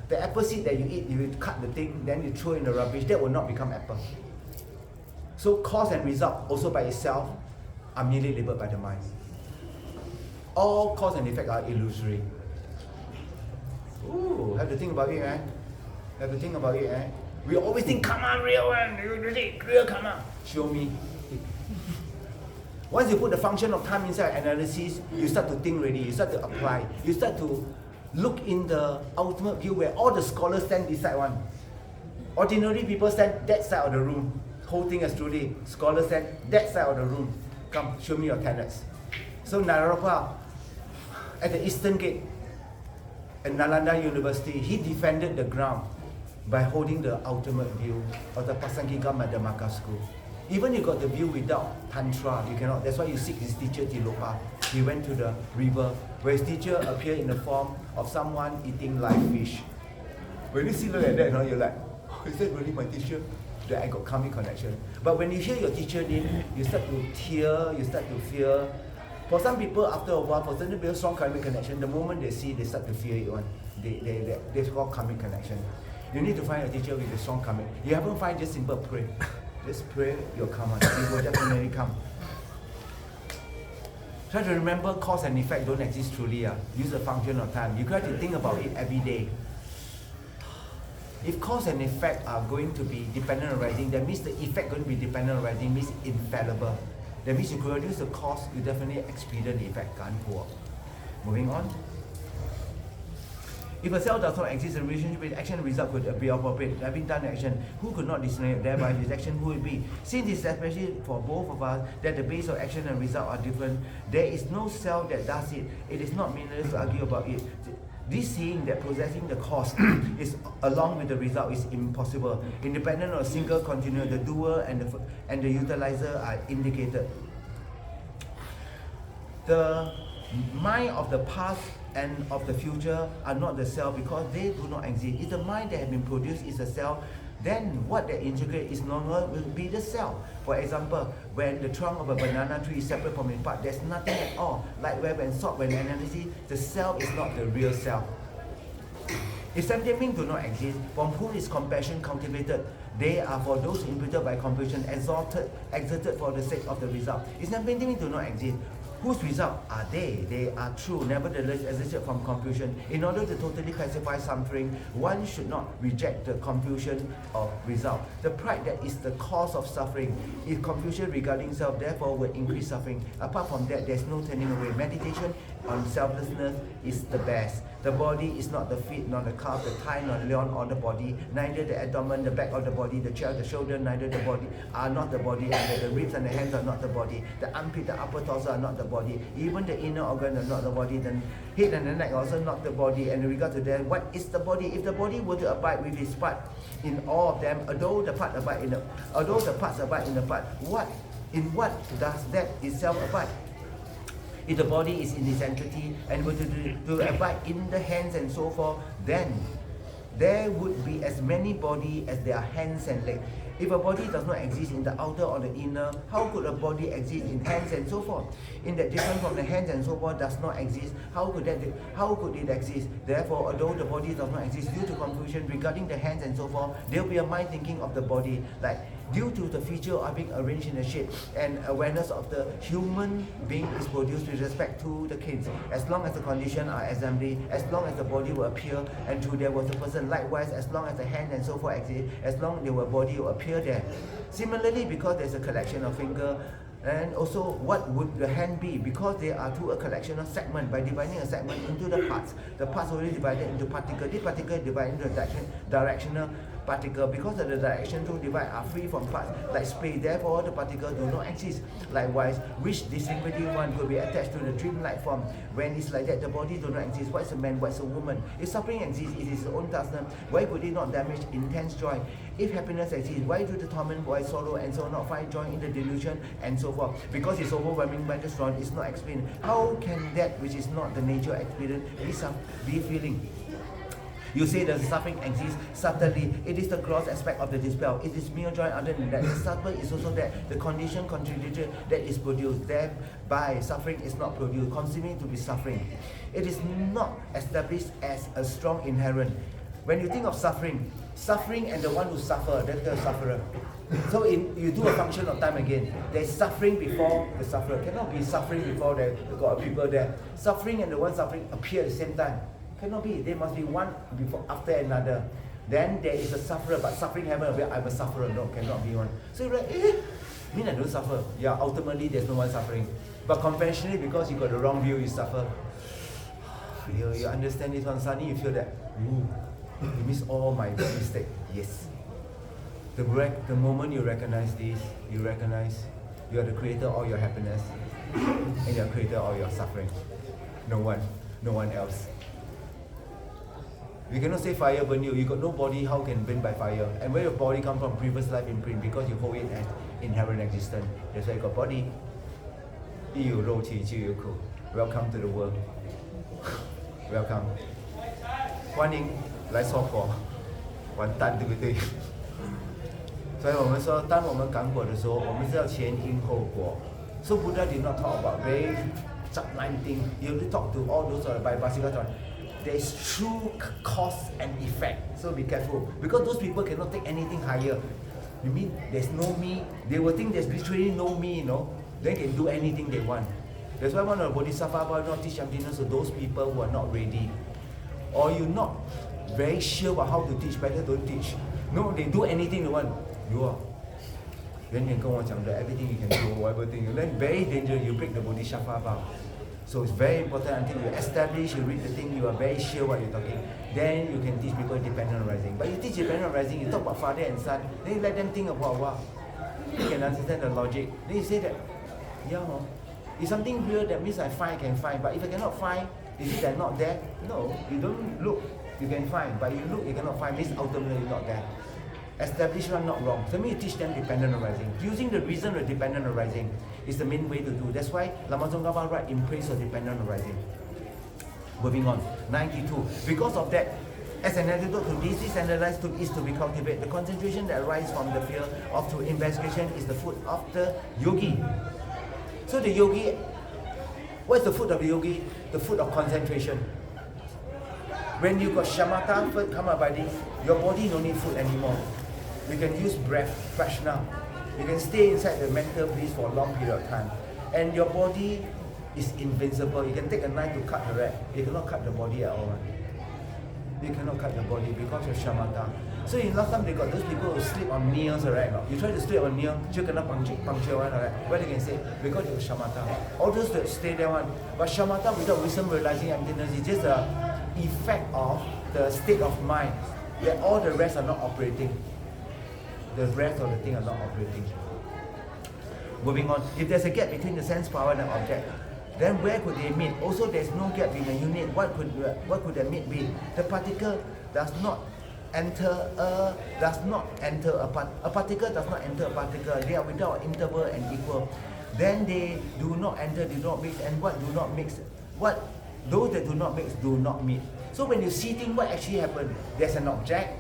The apple seed that you eat, you cut the thing, then you throw in the rubbish, that will not become apple. So cause and result also by itself are merely labeled by the mind. All cause and effect are illusory. Ooh, have to think about it, eh? Have to think about it, eh? We always think karma real one, real karma. Show me. Once you put the function of time inside analysis, you start to think already, you start to apply, you start to look in the ultimate view where all the scholars stand this side one. Ordinary people stand that side of the room. Whole thing is truly, scholars stand that side of the room. Come, show me your tenets. So Naropa, at the Eastern Gate, at Nalanda University, he defended the ground by holding the ultimate view of the Pasangika Madhyamaka school. Even you got the view without Tantra, you cannot. That's why you seek his teacher Tilopa. He went to the river, where his teacher appeared in the form of someone eating live fish. When you see look at that, you're like, oh, is that really my teacher? That I got karmic connection. But when you hear your teacher name, you start to tear, you start to fear. For some people, after a while, for some people, strong karmic connection, the moment they see, they start to fear it one. They call karmic connection. You need to find a teacher with a strong karmic. You haven't find, just simple pray. Just pray your karma. It will definitely come. Try to remember cause and effect don't exist truly. Use a function of time. You got to think about it every day. If cause and effect are going to be dependent on arising, that means the effect going to be dependent on arising means infallible. That means you produce the cause, you definitely experience the effect. Can't go up. Moving on. If a cell does not exist, the relationship with action and result could be appropriate. Having done action, who could not discern it? Thereby his action, who will be? Since it's especially for both of us that the base of action and result are different, there is no cell that does it. It is not meaningless to argue about it. This seeing that possessing the cause is along with the result is impossible. Independent of a single continuum, the doer and the utilizer are indicated. The mind of the past and of the future are not the cell because they do not exist. If the mind that has been produced is a cell, then what they integrate is no longer will be the cell. For example, when the trunk of a banana tree is separate from its part, there's nothing at all. Like when salt, when analysis, the cell is not the real cell. If sentient beings do not exist, from whom is compassion cultivated? They are for those imputed by compassion, exerted for the sake of the result. If sentient beings do not exist, whose result are they? They are true, nevertheless existed from confusion. In order to totally classify suffering, one should not reject the confusion of result. The pride that is the cause of suffering is confusion regarding self, therefore will increase suffering. Apart from that, there's no turning away. Meditation on selflessness is the best. The body is not the feet, nor the calf, the thigh, nor the leon, or the body. Neither the abdomen, the back of the body, the chest, the shoulder, neither the body are not the body. Neither the ribs and the hands are not the body. The armpit, the upper torso are not the body. Even the inner organ are not the body. The head and the neck are also not the body. And in regard to that, what is the body? If the body were to abide with its part in all of them, although the parts abide in the part, in what does that itself abide? If the body is in its entity and were to abide in the hands and so forth, then there would be as many bodies as there are hands and legs. If a body does not exist in the outer or the inner, how could a body exist in hands and so forth? In that different from the hands and so forth does not exist, how could it exist? Therefore, although the body does not exist due to confusion regarding the hands and so forth, there will be a mind thinking of the body, like due to the feature of being arranged in a shape, and awareness of the human being is produced with respect to the kids. As long as the conditions are assembly, as long as the body will appear, and through there was a person. Likewise, as long as the hand and so forth exist, as long as the body will appear there. Similarly, because there's a collection of fingers, and also what would the hand be? Because they are to a collection of segments. By dividing a segment into the parts already divided into particles. This particle divided into directional particle. Because of the direction to divide are free from parts like space, therefore the particles do not exist. Likewise, which distinguishing one could be attached to the dream-like form. When it's like that, the body do not exist. What's a man, what's a woman? If suffering exists, it is its own task. Why would it not damage intense joy? If happiness exists, why do the torment, why sorrow, and so not find joy in the delusion and so forth? Because it's overwhelming by the strong, it's not explained. How can that which is not the nature of experience be feeling? You say that suffering exists subtly. It is the gross aspect of the dispel. It is mere joy. Other than that, the subtle is also that the condition contributed that is produced. Thereby, suffering is not produced, consuming to be suffering. It is not established as a strong inherent. When you think of suffering and the one who suffers, that's the sufferer. So you do a function of time again. There's suffering before the sufferer. Cannot be suffering before there got people there. Suffering and the one suffering appear at the same time. Cannot be. There must be one before after another. Then there is a sufferer, but suffering haven't appeared. I'm a sufferer. No, cannot be one. So you're like, I mean I don't suffer. Yeah, ultimately there's no one suffering. But conventionally, because you got the wrong view, you suffer. You understand this one, Sunny, you feel that, you miss all my mistakes. Yes. The moment you recognize this, you recognize you are the creator of all your happiness and you are the creator of all your suffering. No one else. You cannot say fire burn you. You got no body, how can burn by fire? And where your body come from? Previous life imprint, because you hold it as inherent existence. That's why you got body. 一有肉体就有苦. Welcome to the world. Welcome. 欢迎来娑婆。完蛋，对不对？所以我们说，当我们感果的时候，我们知道前因后果。So Buddha did not talk about very Ch9 thing. He only talked to all those by Bodhisattva. There is true cause and effect. So be careful, because those people cannot take anything higher. You mean there's no me? They will think there's literally no me, They can do anything they want. That's why one of the Bodhisattva will not teach emptiness to those people who are not ready. Or you're not very sure about how to teach, better don't teach. No, they do anything they want. You are. Then you go on everything you can do, whatever thing. Then very dangerous, you break the Bodhisattva vow. So it's very important until you establish, you read the thing, you are very sure what you're talking. Then you can teach people dependent arising. But you teach dependent arising, you talk about father and son, then you let them think about a while. You can understand the logic. Then you say that, yeah, if something real, that means I can find. But if I cannot find, is it that not there? No, you don't look, you can find. But you look, you cannot find, means ultimately not there. Establish one not wrong. So you teach them dependent arising. Using the reason of dependent arising is the main way to do. That's why Lama Tsongkhapa write in praise of dependent arising. Moving on, 92. Because of that, as an antidote to this, standardized is to be cultivated. The concentration that arises from the fear of through investigation is the food of the yogi. So the yogi, what's the food of the yogi? The food of concentration. When you got shamatha, first come up by this, your body don't need food anymore. You can use breath, prajna. You can stay inside the mental bliss for a long period of time. And your body is invincible. You can take a knife to cut the rat. You cannot cut the body at all. You cannot cut the body because of shamatha. So in last time they got those people who sleep on nails, right? You try to sleep on nail, you cannot puncture one, right? What they can say? Because of shamatha. All those that stay there one. But shamatha without wisdom realizing emptiness is just a effect of the state of mind. That all the rest are not operating. The rest of the thing are not operating. Moving on, if there's a gap between the sense power and the object, then where could they meet? Also, there's no gap in the unit. What could the meet be? The particle does not enter a particle does not enter a particle. They are without interval and equal. Then they do not enter, do not mix, and what do not mix? What those that do not mix do not meet. So when you see things, what actually happens? There's an object,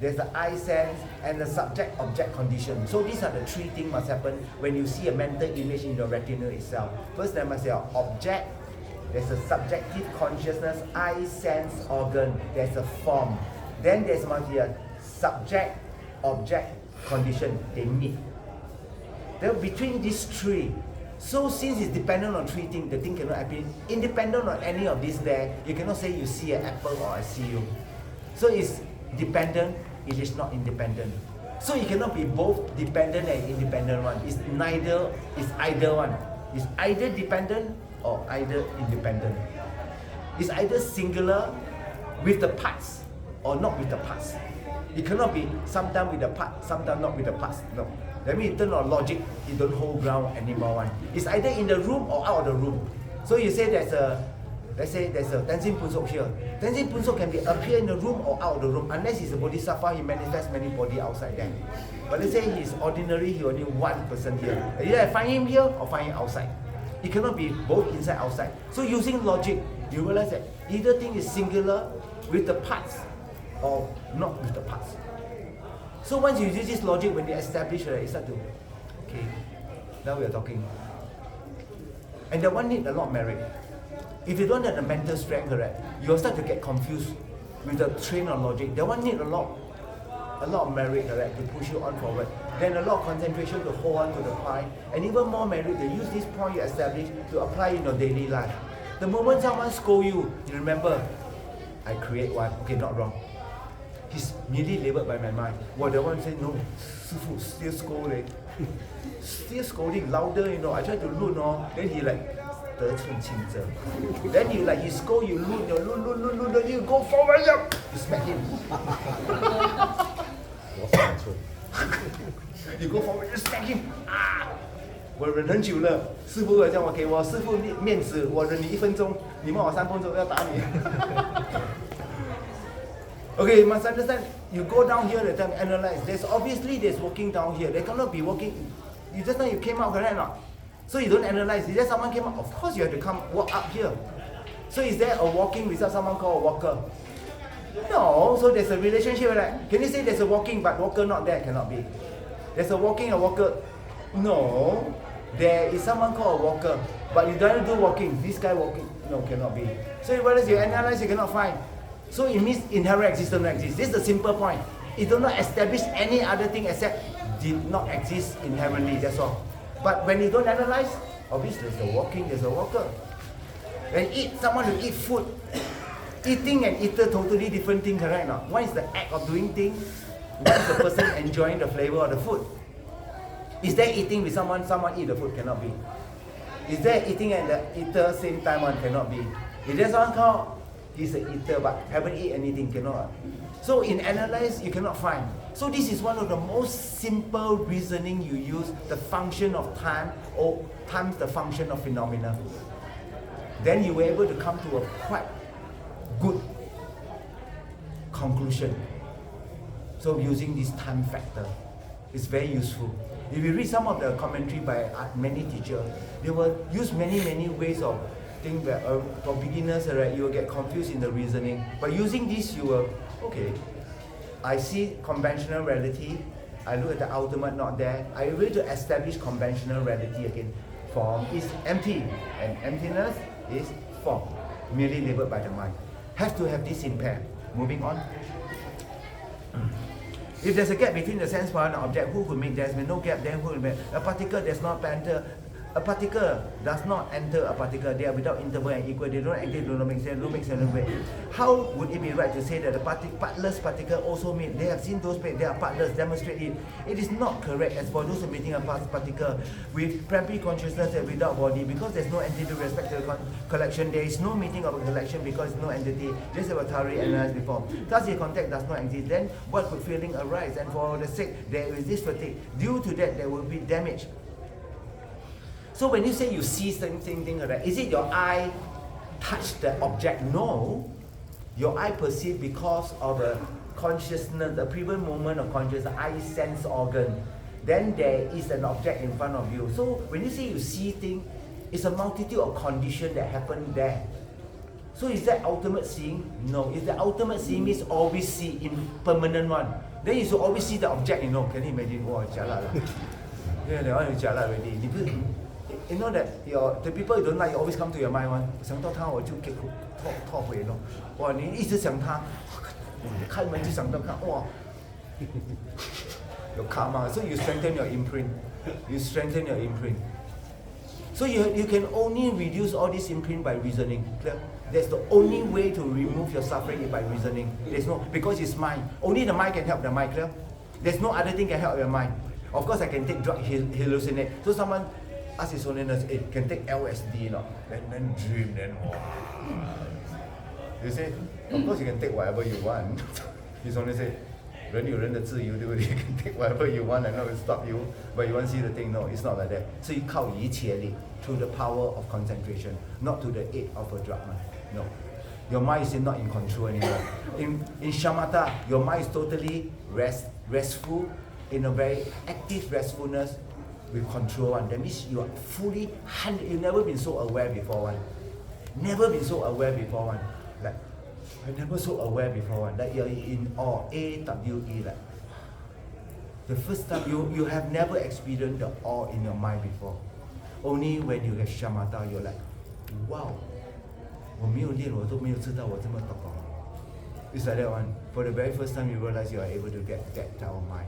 there's the eye sense, and the subject-object condition. So these are the three things must happen when you see a mental image in your retina itself. First, there must be an object, there's a subjective consciousness, eye sense organ, there's a form. Then there's must be a subject-object condition, they meet. Then between these three, so since it's dependent on three things, the thing cannot happen. Independent on any of these there, you cannot say you see an apple or I see you. So it's dependent, it is not independent. So it cannot be both dependent and independent one. It's either one. It's either dependent or either independent. It's either singular with the parts or not with the parts. It cannot be sometimes with the part, sometimes not with the parts. No. That means in terms of logic, it don't hold ground anymore one. It's either in the room or out of the room. So you say let's say there's a Tenzin Punsok here. Tenzin Punsok can be appear in the room or out of the room. Unless he's a Bodhisattva, he manifests many body outside there. But let's say he's ordinary, he only one person here. Either I find him here or find him outside. It cannot be both inside outside. So using logic, you realize that either thing is singular with the parts or not with the parts. So once you use this logic, when you establish it, you start to, okay, now we are talking. And that one need a lot of merit. If you don't have the mental strength, correct, you'll start to get confused with the train of logic. That one need a lot of merit, correct, to push you on forward. Then a lot of concentration to hold on to the point, and even more merit to use this point you establish to apply in your daily life. The moment someone scold you, you remember, I create one. Okay, not wrong. He's merely labeled by my mind. Well, the one said, no, Sifu, still scolding. Still scolding, louder, you know. I try to loot, then he like, then you like, he scold, you loot, then you go forward, you smack him. You go forward, you smack him. 我忍很久了，师傅会这样，我给我师傅面子，我忍你1分钟，你骂我3分钟要打你。Okay, you must understand. You go down here, the time analyze. There's walking down here. There cannot be walking. You just know you came out, correct or not? So you don't analyze. Is there someone came out? Of course you have to walk up here. So is there a walking without someone called a walker? No. So there's a relationship, right? Can you say there's a walking but walker not there? Cannot be. There's a walking, a walker. No. There is someone called a walker, but you don't do walking. This guy walking. No, cannot be. So whereas you analyze, you cannot find. So it means inherent existence don't exist. This is the simple point. It does not establish any other thing except did not exist inherently, that's all. But when you don't analyze, Obviously, there's a walking, there's a walker. When someone who eat food, eating and eater totally different thing, correct or not? One is the act of doing things, one is the person enjoying the flavor of the food. Is there eating with someone eat the food? Cannot be. Is there eating and the eater same time? One cannot be. If there's someone called, he's an eater but haven't eaten anything, cannot. So in analyze, you cannot find. So this is one of the most simple reasoning you use, the function of time or times the function of phenomena. Then you were able to come to a quite good conclusion. So using this time factor is very useful. If you read some of the commentary by many teachers, they will use many ways of things that for beginners, right, you will get confused in the reasoning. But using this, you will, okay, I see conventional reality, I look at the ultimate not there, I will to establish conventional reality again. Form is empty, and emptiness is form, merely labeled by the mind. Have to have this in pair. Moving on. If there's a gap between the sense power and the object, who could make? There's no gap, then who will make? A particle does not enter. A particle does not enter a particle. They are without interval and equal. They don't actually do not make sense. Don't make sense. How would it be right to say that the partless particle also made? They have seen those they are partless. Demonstrate it. It is not correct as for those emitting a particle with primary consciousness and without body, because there's no entity with respect to the collection. There is no meeting of a collection because no entity. Just as we thoroughly analyzed before. Thus, the contact does not exist. Then, what could feeling arise? And for the sake there is this fatigue. Due to that, there will be damage. So when you say you see something, right, is it your eye touch the object? No. Your eye perceive because of the consciousness, the previous moment of consciousness, eye sense organ. Then there is an object in front of you. So when you say you see things, it's a multitude of conditions that happen there. So is that ultimate seeing? No. If the ultimate seeing means always see in permanent one, then you should always see the object, you know. Can you imagine? Wow, jialat lah. Yeah, that one is jialat already. You know that the people you don't like always come to your mind one. 想到他我就给拖回咯。哇，你一直想他，开门就想到他，哇。Your karma, so you strengthen your imprint. You strengthen your imprint. So you can only reduce all this imprint by reasoning. Clear? That's the only way to remove your suffering is by reasoning. There's no, because it's mind. Only the mind can help the mind. Clear? There's no other thing can help your mind. Of course, I can take drug hallucinate. So someone ask his holiness, hey, can take LSD not? Then dream, then wow. You say, of course you can take whatever you want. His holiness say, 人有人的自由，对不对？ You can take whatever you want and not will stop you. But you want to see the thing, no, it's not like that. So you 靠一切力 through the power of concentration, not to the aid of a drug. No. Your mind is not in control anymore. In shamatha, your mind is totally restful, in a very active restfulness with control one. That means you are fully, you've never been so aware before one. Never been so aware before one. Like, I'm never so aware before one. Like you're in awe, AWE. Like, the first time you have never experienced the awe in your mind before. Only when you get shamatha, you're like, wow. 我没有练，我都没有知道我这么懂。It's like that one. For the very first time, you realize you are able to get that type of mind.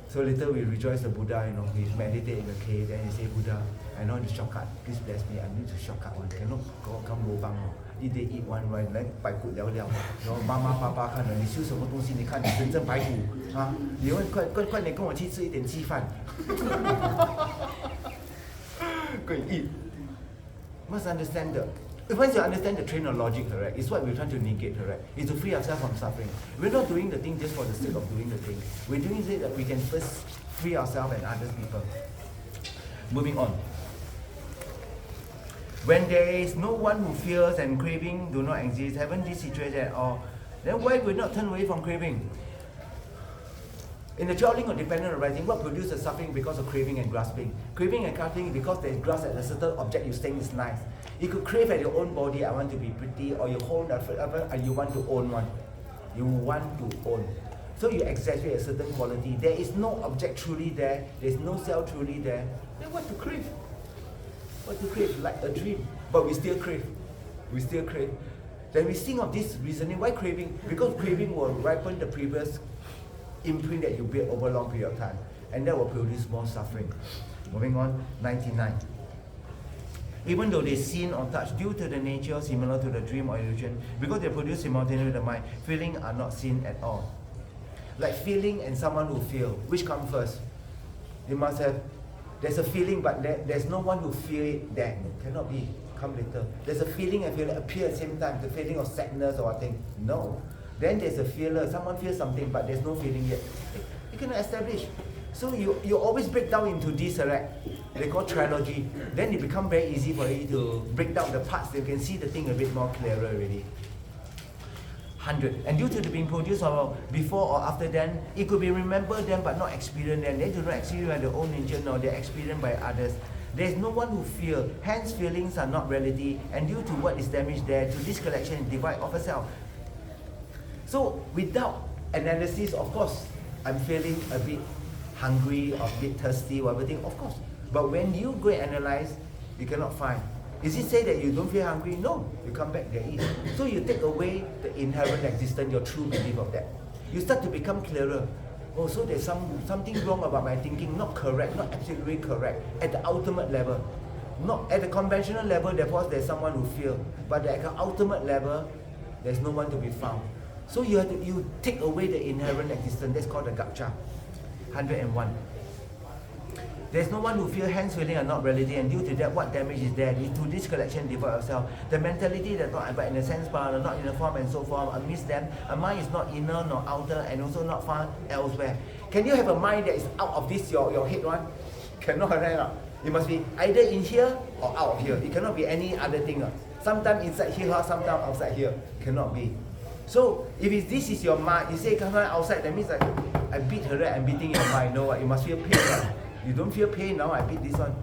So later we rejoice the Buddha, you know, he meditate in the cave, then he say, Buddha, I know the shortcut, please bless me, I need to shortcut one. Cannot go come lobang. Eat they eat one right, like 排骨了了。然后妈妈爸爸看了，你修什么东西？你看你真正排骨啊！你快点跟我去吃一点鸡饭。Go and eat. Must understand the. Once you understand the train of logic, correct, it's what we're trying to negate, correct, is to free ourselves from suffering. We're not doing the thing just for the sake of doing the thing. We're doing it that we can first free ourselves and other people. Moving on. When there is no one who fears and craving do not exist, haven't this situation at all, then why would not turn away from craving? In the 12 link of dependent arising, what produces suffering because of craving and grasping? Craving and grasping because there's grasp at a certain object you think is nice. You could crave at your own body, I want to be pretty, or you hold and you want to own one. You want to own. So you exaggerate a certain quality. There is no object truly there, there's no self truly there. Then what to crave? What to crave? Like a dream. But we still crave. We still crave. Then we think of this reasoning. Why craving? Because craving will ripen the previous imprint that you built over a long period of time. And that will produce more suffering. Moving on, 99. even though they seen or touch, due to the nature similar to the dream or illusion, because they produce simultaneously with the mind, feeling are not seen at all. Like feeling and someone who feel, which come first? You must have, there's a feeling, but there's no one who feel it there. Cannot be, come later. There's a feeling and feeling appear at the same time, the feeling of sadness or thing. No. Then there's a feeler, someone feels something, but there's no feeling yet. You cannot establish. So you always break down into this, right? They call trilogy. Then it becomes very easy for you to break down the parts. You can see the thing a bit more clearer already. 100. And due to the being produced or before or after then, it could be remembered them but not experienced them. They do not experience by their own nature, nor they are experienced by others. There is no one who feel. Hence, feelings are not reality. And due to what is damaged there, to this collection is divide of a self. So without analysis, of course, I'm feeling a bit hungry or a bit thirsty or everything, of course. But when you go and analyze, you cannot find. Is it say that you don't feel hungry? No, you come back, there is. So you take away the inherent existence, your true belief of that. You start to become clearer. Oh, so there's something wrong about my thinking, not correct, not absolutely correct, at the ultimate level. Not at the conventional level, therefore there's someone who feel. But at the ultimate level, there's no one to be found. So you take away the inherent existence, that's called the gaccha. 101. There's no one who feel, hence feeling are not reality, and due to that, what damage is there? To this collection devoid of self. The mentality that not but in a sense power, not in a form and so forth, amidst them, a mind is not inner nor outer and also not found elsewhere. Can you have a mind that is out of this, your head one? Cannot, right? It must be either in here or out of here. It cannot be any other thing. Sometimes inside here, sometimes outside here. Cannot be. So, if this is your mind, you say come outside, that means like, I beat her, I'm beating your mind. No, you must feel pain. Right? You don't feel pain now, I beat this one.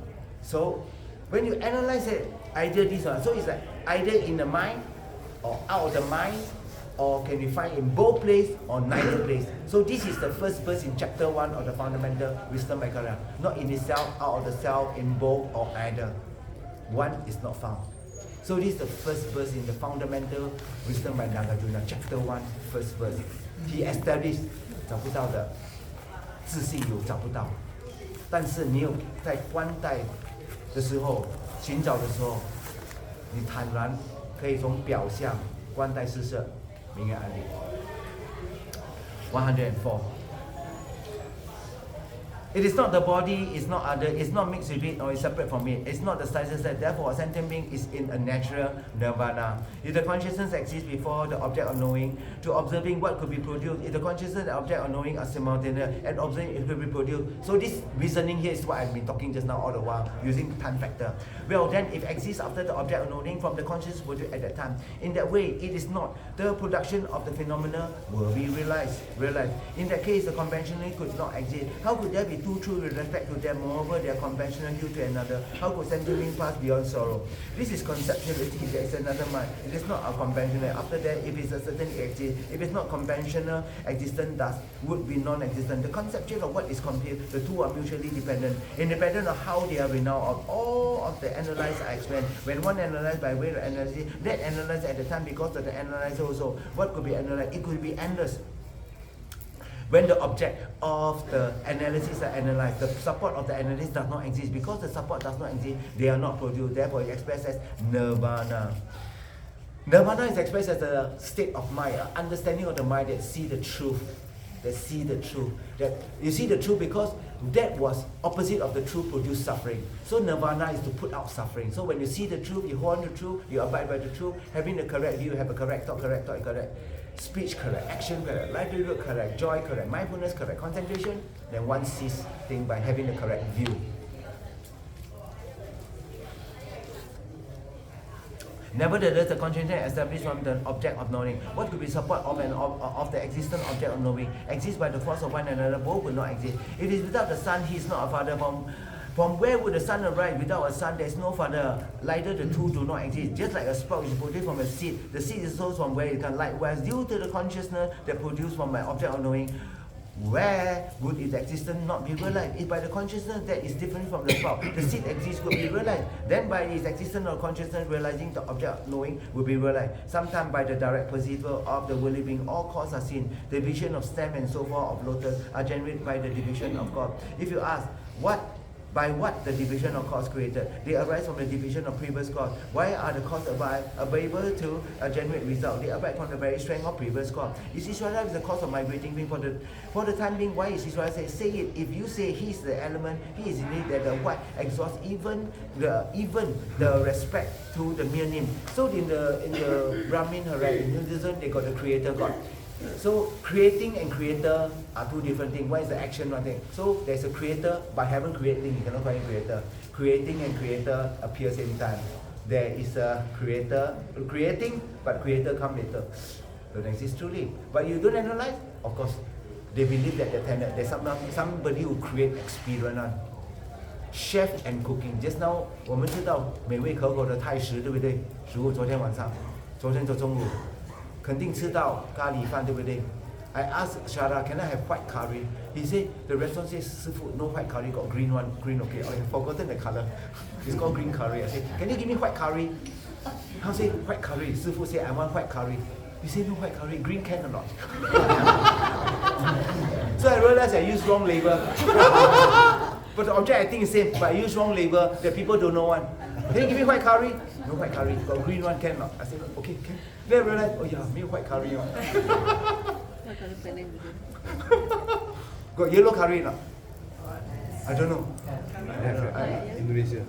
So, when you analyze it, either this one, so it's like either in the mind or out of the mind, or can you find in both place or neither place. So this is the first verse in chapter 1 of the fundamental wisdom Mahakala. Not in itself, out of the self, in both or either. One is not found. So this is the first verse in the fundamental wisdom by Nagarjuna, chapter 1, first verse. He established 找不到的自信有找不到，但是你有在观待的时候，寻找的时候，你坦然可以从表象观待施设，明眼安利。104. It is not the body, it's not other, it's not mixed with it or is separate from it. It's not the sizes that therefore a sentient being is in a natural nirvana. If the consciousness exists before the object of knowing, to observing what could be produced, if the consciousness and the object of knowing are simultaneous and observing it could be produced. So this reasoning here is what I've been talking just now all the while, using time factor. Well then, if exists after the object of knowing from the consciousness produced at that time, in that way it is not. The production of the phenomena will be realized. In that case, the conventional could not exist. How could there be two truths with respect to them? Moreover, they are conventional due to another. How could sentient being pass beyond sorrow? This is conceptuality. There is another mind. It is not a conventional. After that, if it's a certain exists, if it's not conventional, existence thus would be non-existent. The conception of what is computed, the two are mutually dependent. Independent of how they are renowned. Of all of the analyzed I explained. When one analyzed by way of analysis, that analyzed at the time because of the analyzer also. What could be analyzed? It could be endless. When the object of the analysis are analyzed, the support of the analysis does not exist. Because the support does not exist, they are not produced. Therefore, it expressed as nirvana. Nirvana is expressed as a state of mind, an understanding of the mind that see the truth. That see the truth. That you see the truth because that was opposite of the truth produced suffering. So nirvana is to put out suffering. So when you see the truth, you hold on the truth, you abide by the truth, having the correct view, have a correct thought correct, speech correct, action correct, livelihood correct, joy correct, mindfulness correct, concentration, then one sees things by having the correct view. Nevertheless, the concentration established from the object of knowing. What could be support of the existent object of knowing? Exists by the force of one another, both would not exist. If it is without the sun, he is not a father. From where would the sun arise? Without a sun, there is no father. Neither the two do not exist. Just like a sprout is produced from a seed, the seed is sourced from where it can. Likewise, due to the consciousness that produced from my object of knowing, where would its existence not be realized? It's by the consciousness that is different from the sprout. The seed exists would be realized. Then by its existence or consciousness realizing the object of knowing will be realized. Sometimes by the direct perceiver of the worldly being, all causes are seen. The vision of stem and so forth of lotus are generated by the division of God. If you ask, what By what the division of cause created? They arise from the division of previous cause. Why are the cause able to generate result? They arise from the very strength of previous cause. Is Israel is the cause of migrating being for the time being? Why is Israel say it? If you say he's the element, he is in it, that the what exhausts even the respect to the mere name. So in the Brahmin, in Hinduism, they got the creator God. So creating and creator are two different things. One is the action, one thing. So there's a creator, but haven't creating, you cannot call it creator. Creating and creator appear same time. There is a creator, creating, but creator come later. Don't exist truly. But you don't analyze, of course, they believe that there's somebody who create experience. Chef and cooking. Just now, 我们知道美味可口的泰食，对不对？食物昨天晚上，昨天中午。肯定吃到咖喱饭，对不对 I asked Shara, can I have white curry? He said, the restaurant says, seafood, no white curry, got green one, green okay. I have forgotten the color. It's called green curry. I said, can you give me white curry? I say, white curry. Seafood say, I want white curry. He said, no white curry, green can or not? So I realized I used wrong label. But the object I think is same, but I use wrong label that people don't know one. Can you give me white curry? No white curry, got green one can or not? I said, okay, can. Then I realized, oh yeah, me white curry. Got yellow curry or not? I don't know. Indonesia.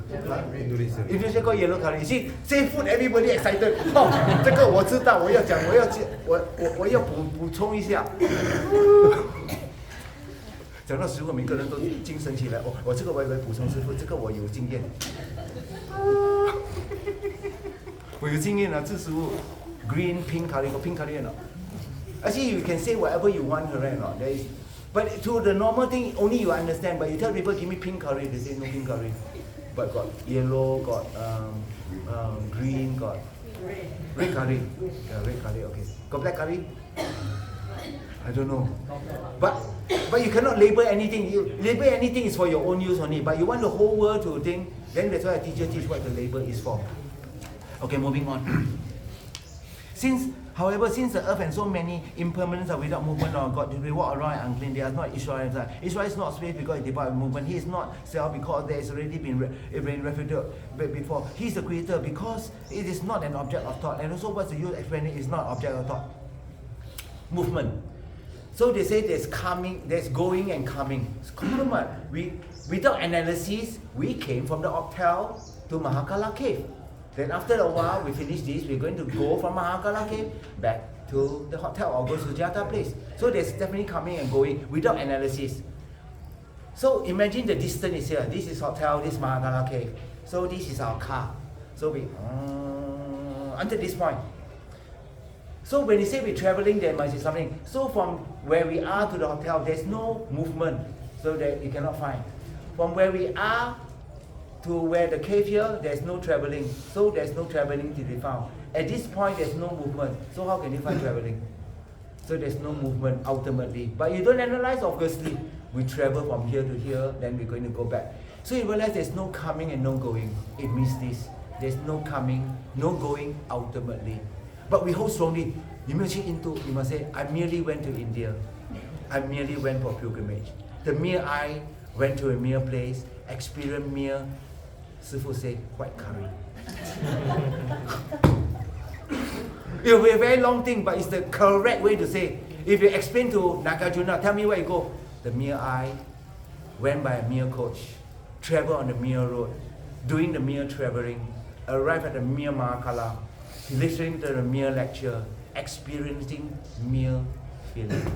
Indonesia got yellow curry. You see, say food, everybody excited. Oh, 这个我知道，我要补充一下。讲到食物，每个人都精神起来。我这个我也补充师傅，这个我有经验。我有经验啊，吃食物 ，green pink curry 和 pink curry 呢。Actually, you can say whatever you want, correct or not? There is, but to the normal thing, only you understand. But you tell people, give me pink curry, they say no pink curry. But got yellow, got green, got red curry. Yeah, red curry, okay. Got black curry? I don't know. But you cannot label anything. You label anything is for your own use only. But you want the whole world to think, then that's why a teacher teach what the label is for. Okay, moving on. However, since the earth and so many impermanents are without movement or God, they walk around and unclean, they are not Israel. Israel is not space because it devoid of movement. He is not self because there has already been refuted before. He is the creator because it is not an object of thought. And also what's the use of explaining it is not object of thought. Movement. So they say there's coming, there's going and coming. Without analysis, we came from the hotel to Mahakala cave. Then after a while, we finish this, we're going to go from Mahakala cave back to the hotel or go to Sujata place. So there's definitely coming and going without analysis. So imagine the distance is here. This is hotel, this is Mahakala cave. So this is our car. So we, until this point. So when you say we're traveling, there must be something. So from where we are to the hotel, there's no movement. So that you cannot find. From where we are to where the cave here, there's no traveling. So there's no traveling to be found. At this point, there's no movement. So how can you find traveling? So there's no movement ultimately. But you don't analyze, obviously. We travel from here to here, then we're going to go back. So you realize there's no coming and no going. It means this. There's no coming, no going ultimately. But we hold strongly. You must say, I merely went to India. I merely went for pilgrimage. The mere I went to a mere place, experienced mere, Sifu say, white curry. It will be a very long thing, but it's the correct way to say. If you explain to Nagarjuna, tell me where you go. The mere I went by a mere coach, travel on the mere road, doing the mere traveling, arrive at the mere Mahakala, listening to the mere lecture, experiencing mere feeling.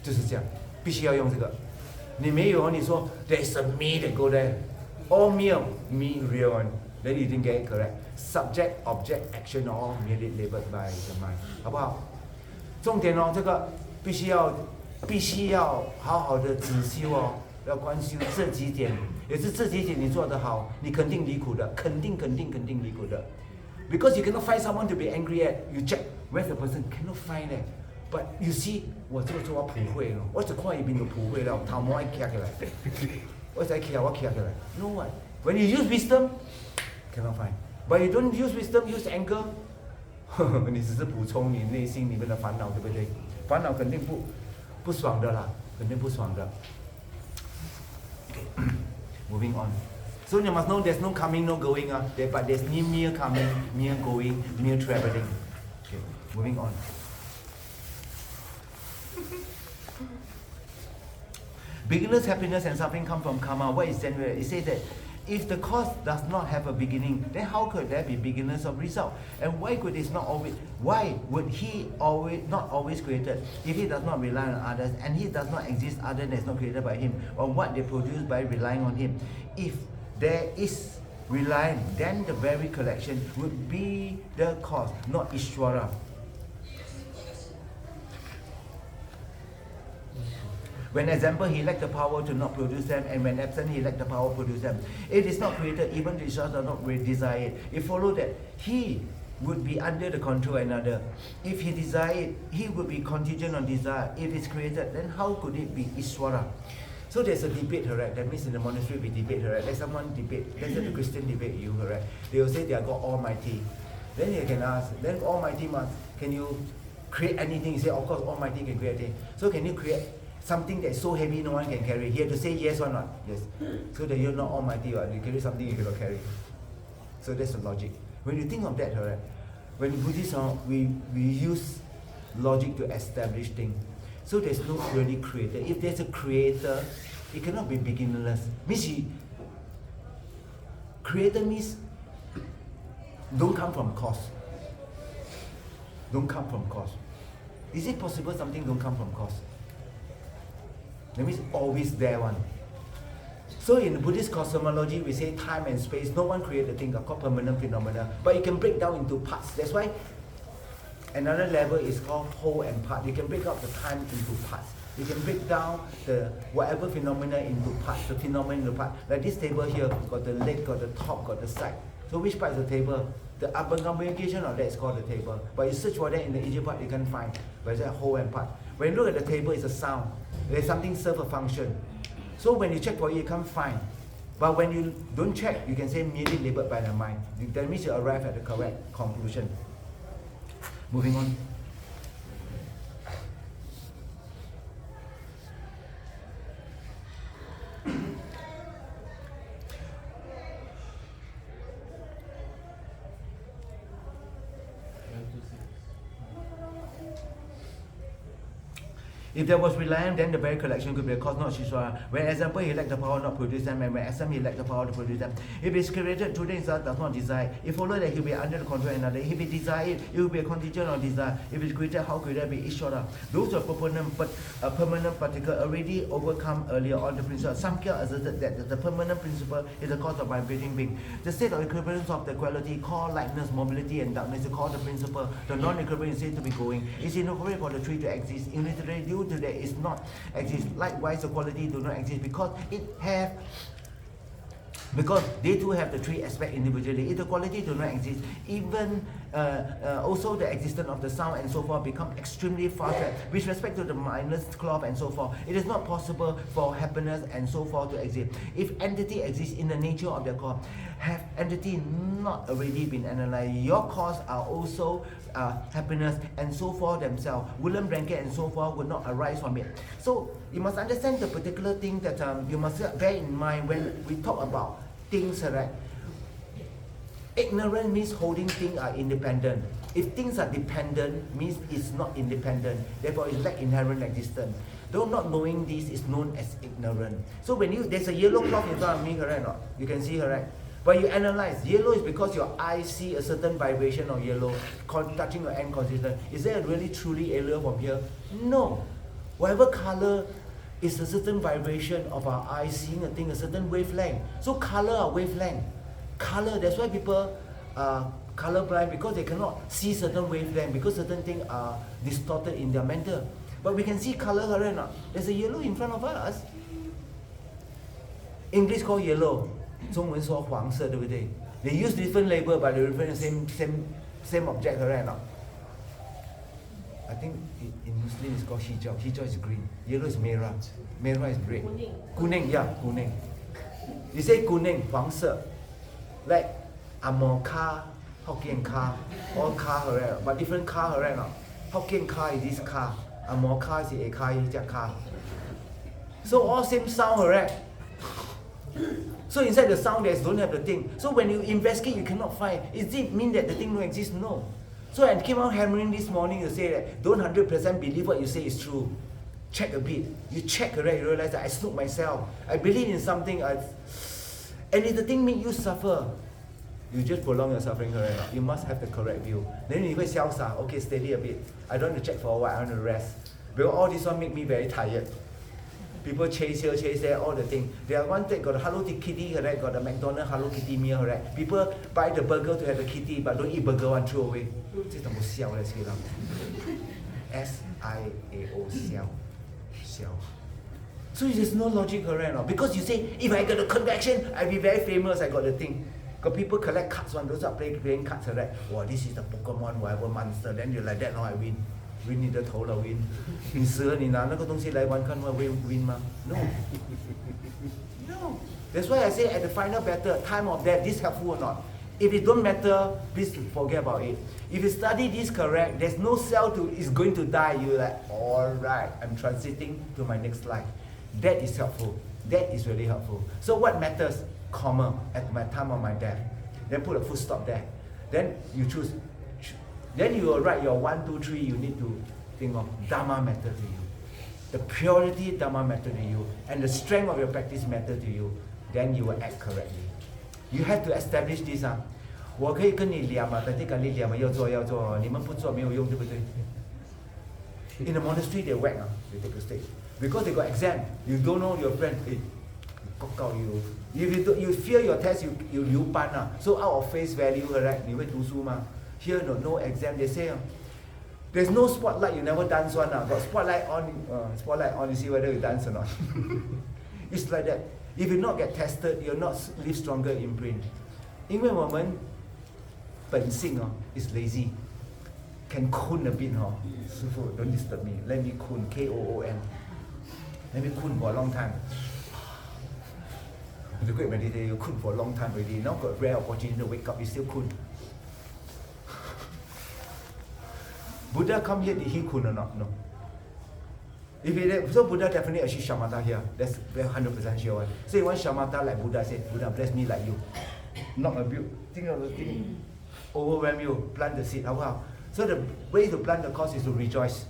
就是这样，必须要用这个。你没有，你说 there's a me that go there, all mere me real one, then you didn't get it correct. Subject, object, action are all merely labeled by the mind， 好不好？重点哦，这个必须要好好的仔修哦，要观修这几点，也是这几点你做得好，你肯定离苦的，肯定离苦的。Because you cannot find someone to be angry at, you check where's the person, cannot find it. But you see, 我这个做我普惠咯，我只看伊边就普惠了，头毛爱徛起来，我使徛我徛起来。No what? When you use wisdom, cannot find. But you don't use wisdom, use anger. 你只是补充你内心里面的烦恼，对不对？烦恼肯定不爽的啦，肯定不爽的。Okay. Moving on. So you must know there's no coming, no going, but there's mere coming, mere going, mere traveling. Okay, moving on. Beginner's happiness and suffering come from karma. What is general? It says that if the cause does not have a beginning, then how could there be beginners of result? And why would he not always created if he does not rely on others, and he does not exist other than is not created by him, on what they produce by relying on him? If there is reliance, then the very collection would be the cause, not Ishvara. When example, he lacked the power to not produce them, and when absent, he lacked the power to produce them. It is not created, even the results are not desired. It follows that he would be under the control of another. If he desired, he would be contingent on desire. If it's created, then how could it be Ishvara? So there's a debate, correct? That means in the monastery we debate, correct? Let someone debate, let's say the Christian debate you, correct? They will say they are God Almighty. Then you can ask, then Almighty can you create anything? You say, of course Almighty can create anything. So can you create something that's so heavy no one can carry? He had to say yes or not? Yes. So that you're not Almighty, or you carry something you cannot carry. So that's the logic. When you think of that, correct? When in Buddhism, we use logic to establish things. So there's no really creator. If there's a creator, it cannot be beginnerless. Creator means don't come from cause. Don't come from cause. Is it possible something don't come from cause? That means always there one. So in Buddhist cosmology, we say time and space, no one created things, are called permanent phenomena, but it can break down into parts. That's why another level is called whole and part. You can break up the time into parts. You can break down the whatever phenomena into parts, the phenomena into parts. Like this table here, got the leg, got the top, got the side. So which part is the table? The upper communication of that is called the table. But you search for that in the Egypt part, you can't find. But it's a whole and part. When you look at the table, it's a sound. There's something serve a function. So when you check for it, you can't find. But when you don't check, you can say merely labeled by the mind. That means you arrive at the correct conclusion. Moving on. If there was reliance, then the very collection could be a cause, not Shishwara. When example, he lacked the power not produce them, and when example, he lacked the power to produce them. If it's created through the himself, does not desire, it follows that he will be under the control of another. If he desired, it will be a contingent on desire. If it's created, how could that be Ishvara? Those who are permanent particle already overcome earlier on the principle. Samkhya asserted that the permanent principle is the cause of vibrating being. The state of equivalence of the quality called lightness, mobility, and darkness is called the principle. The non-equivalent is said to be going. It's inappropriate for the tree to exist. Unitarily due to that is not exist. Likewise, the quality do not exist because they too have the three aspects individually. If the quality do not exist, even also the existence of the sound and so forth become extremely far-fetched. With respect to the mindless cloth and so forth, it is not possible for happiness and so forth to exist. If entity exists in the nature of their cause, have entity not already been analyzed? Your cause are also happiness and so forth themselves. Woolen blanket and so forth would not arise from it. So you must understand the particular thing that you must bear in mind when we talk about things, right? Ignorant means holding things are independent. If things are dependent, means it's not independent. Therefore, it lacks inherent existence. Though not knowing this is known as ignorant. So when there's a yellow cloth in front of me, correct or not? You can see, correct? But you analyze, yellow is because your eyes see a certain vibration of yellow, touching your end consistent. Is there really truly yellow from here? No. Whatever color is a certain vibration of our eyes seeing a thing, a certain wavelength. So color are wavelength. Color, that's why people are colorblind, because they cannot see certain wavelength, because certain things are distorted in their mental. But we can see color, correct or not? There's a yellow in front of us. English called yellow. 中文说黄色，对不对？ They use different label, but they refer to same object, correct or not? I think in Muslim it's called hijau. Hijau is green. Yellow is merah. Merah is red. Kuning, yeah, kuning. You say kuning, 黄色. Like Amor car, Hokkien car, all car, correct? But different car, correct or not? Hokkien car is this car. Amor car is a car, is that car. So all same sound, correct? So inside the sound, there's don't have the thing. So when you investigate, you cannot find. Does it mean that the thing don't exist? No. So I came out hammering this morning to say that don't 100% believe what you say is true. Check a bit. You check, correct, you realize that I snook myself. I believe in something, and if the thing make you suffer, you just prolong your suffering, correct? You must have the correct view. Then you go xiao, okay, steady a bit. I don't want to check for a while, I want to rest. Because all this one make me very tired. People chase here, chase there, all the thing. There are one that got a Hello Kitty, correct? Got a McDonald's Hello Kitty meal, correct? People buy the burger to have the kitty, but don't eat burger one, throw away. This is the most xiao, let's get SIAO, xiao. So there's no logic, correct? No? Because you say, if I got the connection, I'll be very famous, I got the thing. Got people collect cards, one, those are playing cards, correct? Wow, this is the Pokemon, whatever monster, then you're like that, no, I win. Win 你的头了 win， 你死了你拿那个东西来玩看会 win 吗 ？No， no. That's why I say at the final battle, time of death, this helpful or not? If it don't matter, please forget about it. If you study this correct, there's no cell is going to die. You're like, all right, I'm transiting to my next life. That is helpful. That is really helpful. So what matters? Comma at my time of my death. Then put a full stop there. Then you choose. Then you will write your 1, 2, 3. You need to think of Dharma matter to you. The purity Dharma matter to you, and the strength of your practice matter to you. Then you will act correctly. You have to establish this. 我可以跟你聊嘛，但是跟你聊嘛，要做，你们不做没有用，对不对 ？In the monastery they whack they take a stick because they got exam. You don't know your friend. If you fear your test, you 留班So out of face value, correct? 你会读书吗 Here no exam. They say there's no spotlight. You never dance one Got spotlight on. You see whether you dance or not. It's like that. If you not get tested, you'll not leave stronger imprint. 因为我们本性is lazy. Can kun a bit 师父 don't disturb me. Let me kun KOON. Let me kun for a long time. The great meditator, you kun for a long time already. Now got rare opportunity to wake up, you still kun. Buddha come here, did he kun or not? No. So Buddha definitely achieve shamatha here. That's 100% sure one. So you want shamatha like Buddha said, Buddha bless me like you. Not abuse. Think of the thing. Overwhelm you. Plant the seed. How? So the way to plant the cause is to rejoice.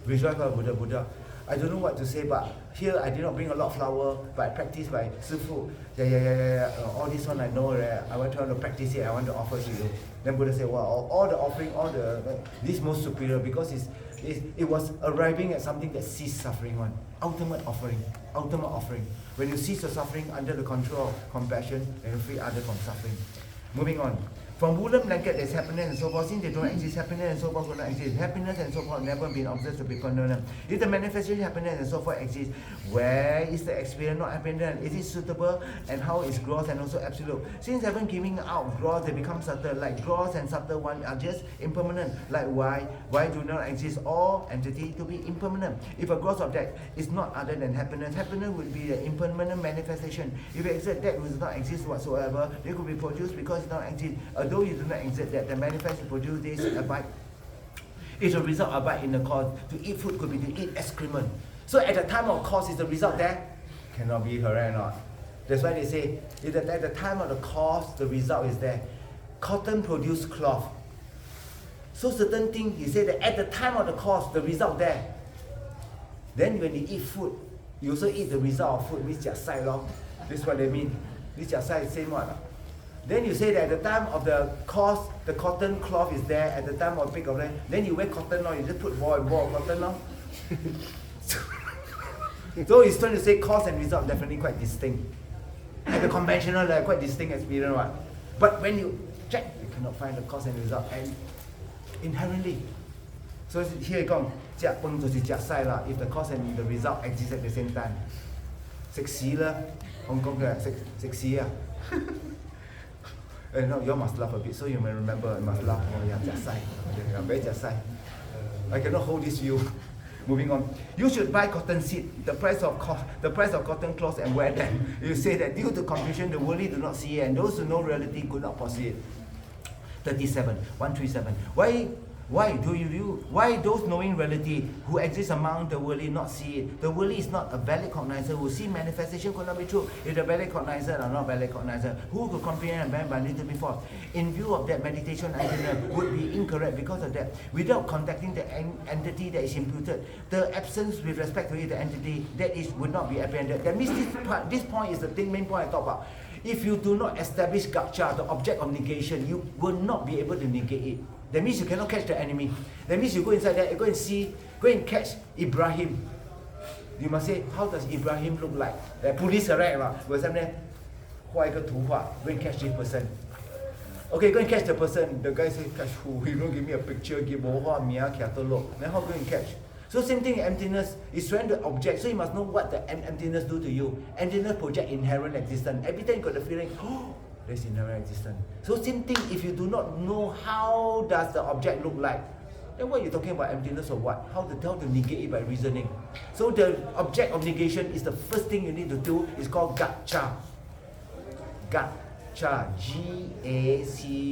Rejoice by Buddha. I don't know what to say, but here I did not bring a lot of flower, but I practice by Sifu. All this one I know. I want to practice it. I want to offer to you. Then Buddha said, well, all the offering, this most superior because it was arriving at something that ceased suffering one. Ultimate offering. When you cease the suffering under the control of compassion, then you free others from suffering. Moving on. From woolen blanket, there's happiness and so forth. Since they don't exist, happiness and so forth do not exist. Happiness and so forth have never been observed to be condoned. If the manifestation happiness and so forth exists, where is the experience not happiness? Is it suitable? And how is gross and also absolute? Since haven't giving out gross, they become subtle. Like gross and subtle one are just impermanent. Like why? Why do not exist all entity to be impermanent? If a gross object is not other than happiness, happiness would be the impermanent manifestation. If it exists, that does not exist whatsoever. They could be produced because it does not exist. Although you do not exist that, the manifest to produce this abide. It's a result abide in the cause. To eat food could be to eat excrement. So at the time of cause, is the result there? Cannot be correct or not. That's why they say, if at the time of the cause, the result is there. Cotton produce cloth. So certain thing, he said that at the time of the cause, the result there. Then when you eat food, you also eat the result of food, which is jasai long. This is what they mean. This jasai is same one. Then you say that at the time of the cause, the cotton cloth is there. At the time of big of that, then you wear cotton on. You just put ball and ball of cotton on. So he's trying to say cause and result definitely quite distinct. And the conventional quite distinct experience one. But when you check, you cannot find the cause and result. And inherently, so here you go. If the cause and the result exist at the same time, 食屎啦， Hong Kong 嘅食屎啊！ No, you must laugh a bit, so you may remember. You must laugh. Oh, yeah, jasai. Yeah, very jasai. I cannot hold this view. Moving on. You should buy cotton seed, the price of cotton cloths, and wear them. You say that due to confusion, the worldly do not see it, and those who know reality could not foresee it. 137. Why Why those knowing reality who exist among the worldly not see it? The worldly is not a valid cognizer. Who see manifestation could not be true. If the valid cognizer are not valid cognizer, who could comprehend and bear by little be false? In view of that, meditation antenna would be incorrect because of that. Without contacting the entity that is imputed, the absence with respect to it, the entity that is would not be apprehended. That means this point is the main point I talk about. If you do not establish gaccha, the object of negation, you will not be able to negate it. That means you cannot catch the enemy. That means you go inside there, you go and catch Ibrahim. You must say, how does Ibrahim look like? Police correct, go and catch this person. Okay, go and catch the person. The guy say, catch who? You don't give me a picture, give then how go and catch? So same thing, emptiness is trying to object. So you must know what the emptiness do to you. Emptiness project inherent existence. Every time you got the feeling, oh, there's inherent existence. So same thing, if you do not know how does the object look like, then what are you talking about emptiness or what? How to negate it by reasoning. So the object of negation is the first thing you need to do. Is called gaccha. Gaccha. G-A-C-H-A.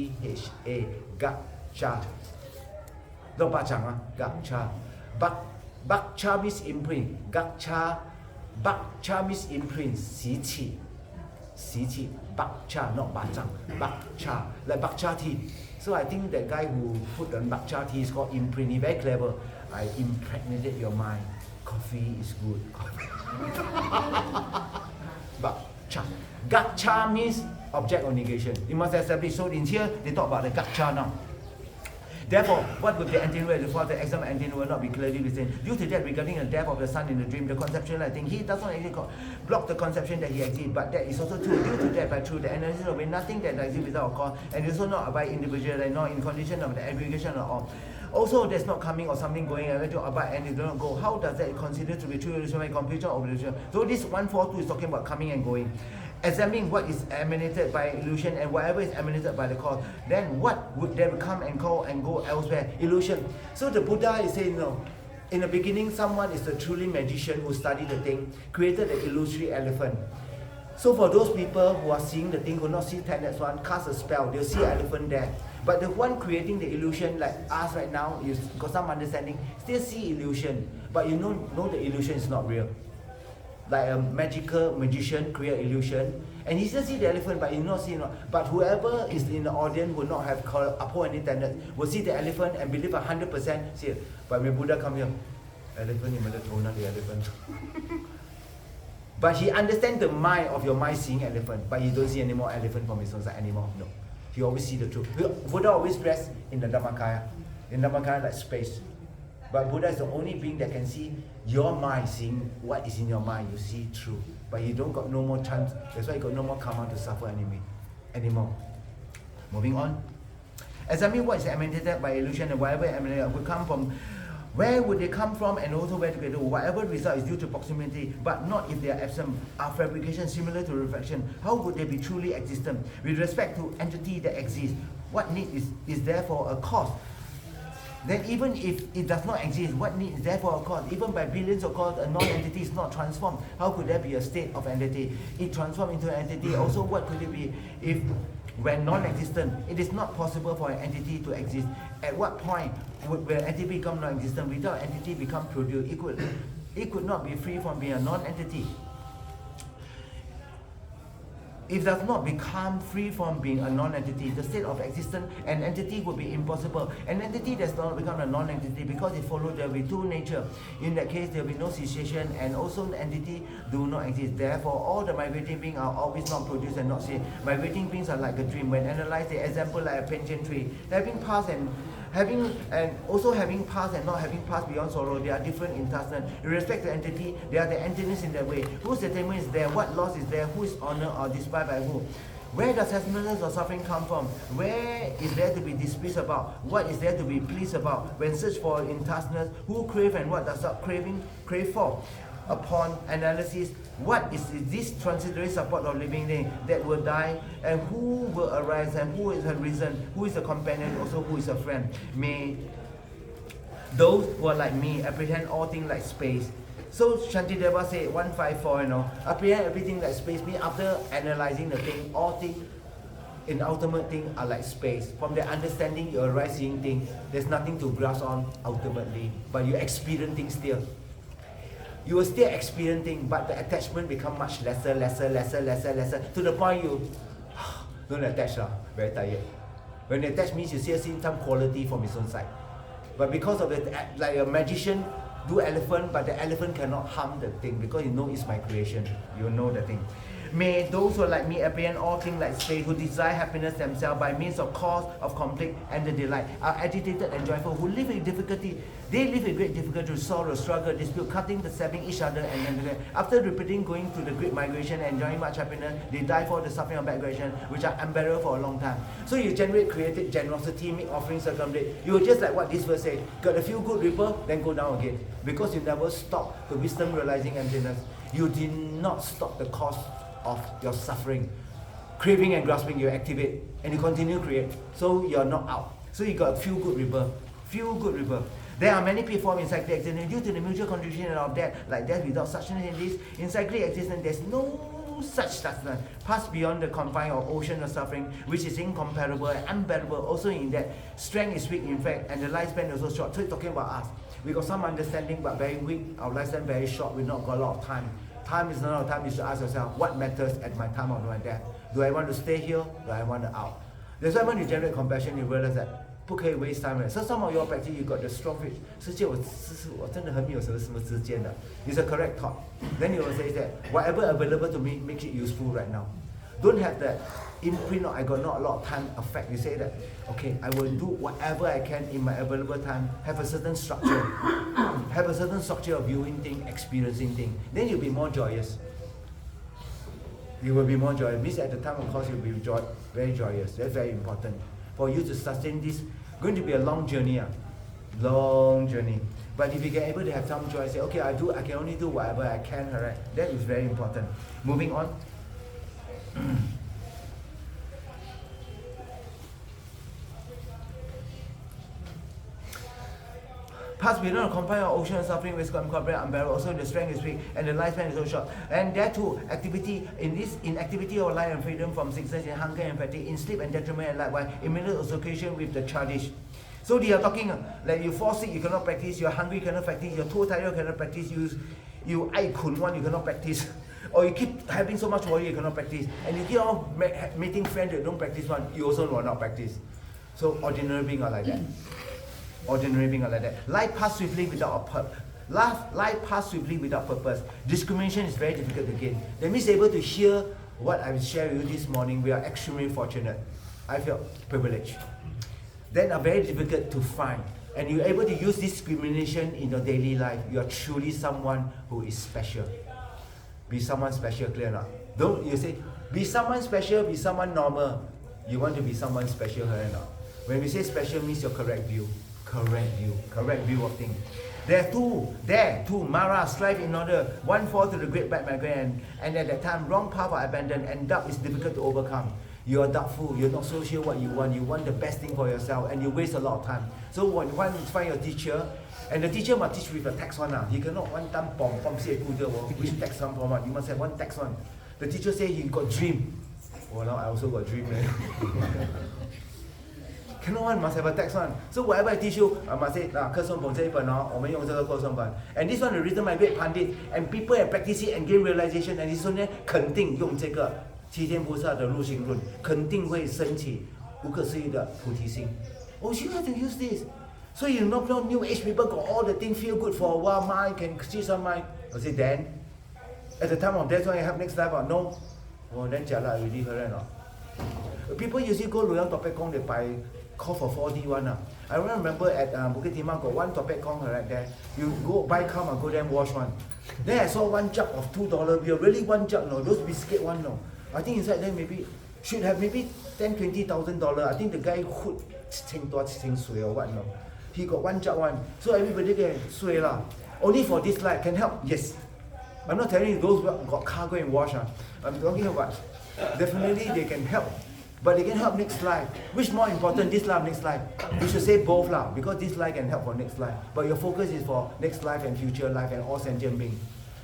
Gaccha. Don't bacang, gaccha. Bakcha means imprint. Bakcha means imprint. Xi qi. Bakcha, not bacang. Bakcha, like bakcha tea. So I think that guy who put the bakcha tea is called imprint. He's very clever. I impregnated your mind. Coffee is good. Bakcha. Gaccha means object of negation. You must establish. So in here they talk about the gaccha now. Therefore, what would the antenna do? The exam antenna will not be clearly within. Due to that, regarding the death of the sun in the dream, the conception, I think, he does not actually block the conception that he exists, but that is also true. Due to that, but through the analysis of it, nothing that exists without a cause, and also not by individual, and not in condition of the aggregation or all. Also, there's not coming or something going, and to abide and it do not go. How does that consider to be true illusion by computer or illusion? So this 142 is talking about coming and going. Examining what is emanated by illusion and whatever is emanated by the cause, then what would there come and call and go elsewhere? Illusion. So the Buddha is saying, no, in the beginning, someone is the truly magician who studied the thing, created the illusory elephant. So for those people who are seeing the thing, who not see 10X1, cast a spell, they'll see an elephant there. But the one creating the illusion, like us right now, you got some understanding, still see illusion, but you know the illusion is not real. Like a magical magician create illusion, and he still see the elephant, but he not see. But whoever is in the audience will not have uphold any tendency, will see the elephant and believe 100%. See, but when Buddha come here, elephant, you must tone the elephant. But he understands the mind of your mind seeing elephant, but he don't see any more elephant from his own side anymore. No, he always see the truth. Buddha always rests in the Dhammakaya. In Dhammakaya, like space. But Buddha is the only being that can see your mind, seeing what is in your mind. You see true, but you don't got no more chance. That's why you got no more karma to suffer anymore. Moving on. Examine what is emanated by illusion and whatever emanated would come from. Where would they come from, and also where to go? Whatever result is due to proximity, but not if they are absent. Are fabrication similar to reflection? How would they be truly existent? With respect to entity that exists, what need is therefore a cause? Then even if it does not exist, what need is there for a cause? Even by billions of causes, a non-entity is not transformed. How could there be a state of entity? It transformed into an entity. Also, what could it be if, when non-existent, it is not possible for an entity to exist? At what point would an entity become non-existent? Without entity become produced, it could not be free from being a non-entity. It does not become free from being a non-entity. The state of existence, an entity would be impossible. An entity does not become a non-entity because it follows there will be two nature. In that case, there will be no cessation, and also the entity do not exist. Therefore, all the migrating beings are always not produced and not seen. Migrating beings are like a dream. When analyzed, the example like a pension tree, having passed and passed and not having passed beyond sorrow, they are different in Tasman. In respect to entity, they are the entities in their way. Whose attainment is there? What loss is there? Who is honored or despised by who? Where does happiness or suffering come from? Where is there to be displeased about? What is there to be pleased about? When searched for in Tasman, who crave and what does not crave for? Upon analysis, what is this transitory support of living thing that will die, and who will arise, and who is a reason, who is a companion, also who is a friend? May those who are like me apprehend all things like space. So Shantideva said 154, apprehend everything like space. Means after analyzing the thing, all things in ultimate thing are like space. From the understanding, you arise seeing things. There's nothing to grasp on ultimately, but you experience things still. You will still experience things, but the attachment become much lesser, to the point you don't attach lah, very tired. When you attach means you still see some quality from its own side. But because of it, like a magician do elephant, but the elephant cannot harm the thing because you know it's my creation. You know the thing. May those who are like me apprehend all things like space, who desire happiness themselves by means of cause of conflict and the delight, are agitated and joyful, who live with difficulty. They live with great difficulty, sorrow, struggle, dispute, cutting, stabbing each other, and then after repeating going through the great migration and enjoying much happiness, they die for the suffering of migration, which are unbearable for a long time. So you generate creative generosity, make offerings, circumambulate. You will just like what this verse says, got a few good ripple, then go down again. Because you never stop the wisdom realizing emptiness. You did not stop the cause of your suffering. Craving and grasping, you activate and you continue to create. So you're not out. So you got a few good rebirth. There are many people in cyclic existence due to the mutual contribution of death, like death without sustenance in this. In cyclic existence, there's no such sustenance. Pass beyond the confine of ocean of suffering, which is incomparable and unbearable. Also in that, strength is weak in fact, and the lifespan is also short. So it's talking about us. We got some understanding, but very weak. Our lifespan very short. We not got a lot of time. Time is not enough time. You should ask yourself, what matters at my time of my death? Do I want to stay here? Do I want to out? That's why when you generate compassion, you realize that 不可以 waste time. So some of your practice, you got the strong faith. 世界我真的很没有什么时间的. It's a correct thought. Then you will say that whatever available to me, make it useful right now. Don't have that imprint or I got not a lot of time effect. You say that, okay, I will do whatever I can in my available time, have a certain structure. Have a certain structure of viewing things, experiencing things. Then you'll be more joyous. You will be more joyous. Means at the time of course you'll be very joyous. That's very important. For you to sustain this, going to be a long journey. Long journey. But if you get able to have some joy, say, okay, I can only do whatever I can, alright? That is very important. Moving on. Pass beyond the confine of ocean suffering with unbearable. Also the strength is weak and the lifespan is so short. And there too, activity in activity of life and freedom from sickness, in hunger and fatigue, in sleep and detriment and likewise, immediate association with the childish. So they are talking like you fall sick, you cannot practice, you're hungry, you cannot practice, you're too tired, you cannot practice, you one, you cannot practice. Or you keep having so much worry, you cannot practice. And you keep on meeting friends that don't practice one, you also will not practice. So ordinary beings are like that. Ordinary beings are like that. Life pass swiftly without a purpose. Life pass swiftly without purpose. Discrimination is very difficult to gain. That means able to hear what I will share with you this morning. We are extremely fortunate. I feel privileged. Then are very difficult to find. And you're able to use discrimination in your daily life. You are truly someone who is special. Be someone special, clear enough? Don't you say, be someone special, be someone normal. You want to be someone special, clear enough? When we say special means your correct view. Correct view of things. There too, Mara strive in order, one fall to the great bad migraine, and at that time wrong path are abandoned and doubt is difficult to overcome. You are doubtful, you're not so sure what you want the best thing for yourself, and you waste a lot of time. So when you find your teacher, and the teacher must teach with a text one. He cannot one time which text one for what? You must have one text one. The teacher say he got dream. Well, now I also got dream. Cannot one, must have a text one. So whatever I teach you, I must say, 课诵本这一本我们用这个课诵本. And this one is written by great Pandit, and people have practiced it and gain realization, and this one 肯定用这个七天菩萨的入行论，肯定会升起不可思议的菩提心. Oh, you have to use this. So you know, new age people got all the things feel good for a while, mind can see some mind. I say then, at the time of death, when you have next life, no. Oh, then jialat already, correct or not? People usually go Loyang Topek Kong, they buy call for 4D one. I remember at Bukit Timah got one Topek Kong right there. You go buy come and go there and wash one. Then I saw one jug of $2 bill, really one jug, no, those biscuit one, no. I think inside there maybe should have maybe $10,000-$20,000. I think the guy who 清多清水 or what, no. He got one jug one, so everybody can sui lah. Only for this life can help, yes. I'm not telling you those who got car go and wash. I'm talking about definitely they can help. But they can help next life. Which more important, this life, next life? You should say both lah, because this life can help for next life. But your focus is for next life and future life and all sentient beings.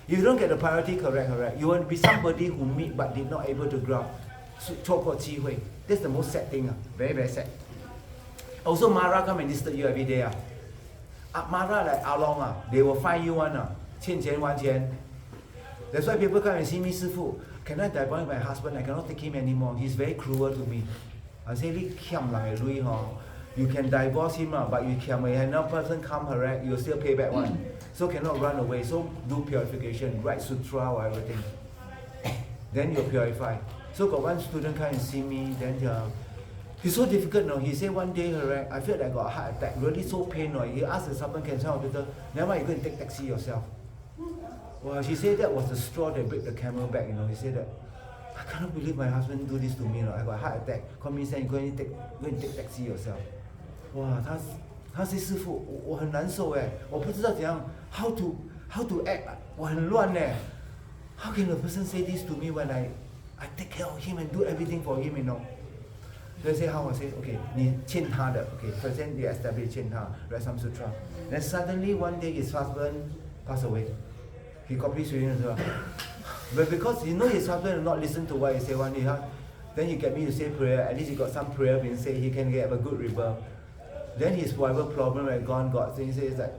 If you don't get the priority correct, you want to be somebody who meet but did not able to grasp. 错过机会. That's the most sad thing. Very, very sad. Also, Mara come and disturb you every day. Mara like how long? They will find you one. 欠钱还钱. That's why people come and see me, 师父, can I divorce my husband? I cannot take him anymore. He's very cruel to me. I say, you can divorce him, but you can, when another person come harass, you'll still pay back one. So cannot run away. So do purification, write sutra or everything. Then you'll purify. So got one student come and see me, then he's so difficult, no? He said one day, I feel like I got a heart attack, really so pain, no? He asked someone, can someone hospital, never mind, you go and take taxi yourself. Well, she said that was the straw that break the camel back, you know. He said that, I cannot believe my husband do this to me, no? I got a heart attack. Call me saying, go and take taxi yourself. Wow, 他说师父，我很难受哎，我不知道怎样 how to act， 我很乱哎。How can a person say this to me when I take care of him and do everything for him, you know? They say how? I say, okay, 你欠他的 okay, first then they establish 欠他 write some sutra. Then suddenly one day his husband passed away. He copied swimming as well. But because you know his husband will not listen to what he say one day, then he get me to say prayer. At least he got some prayer being said. He can get a good rebirth. Then his whatever problem had gone, got things. He says that.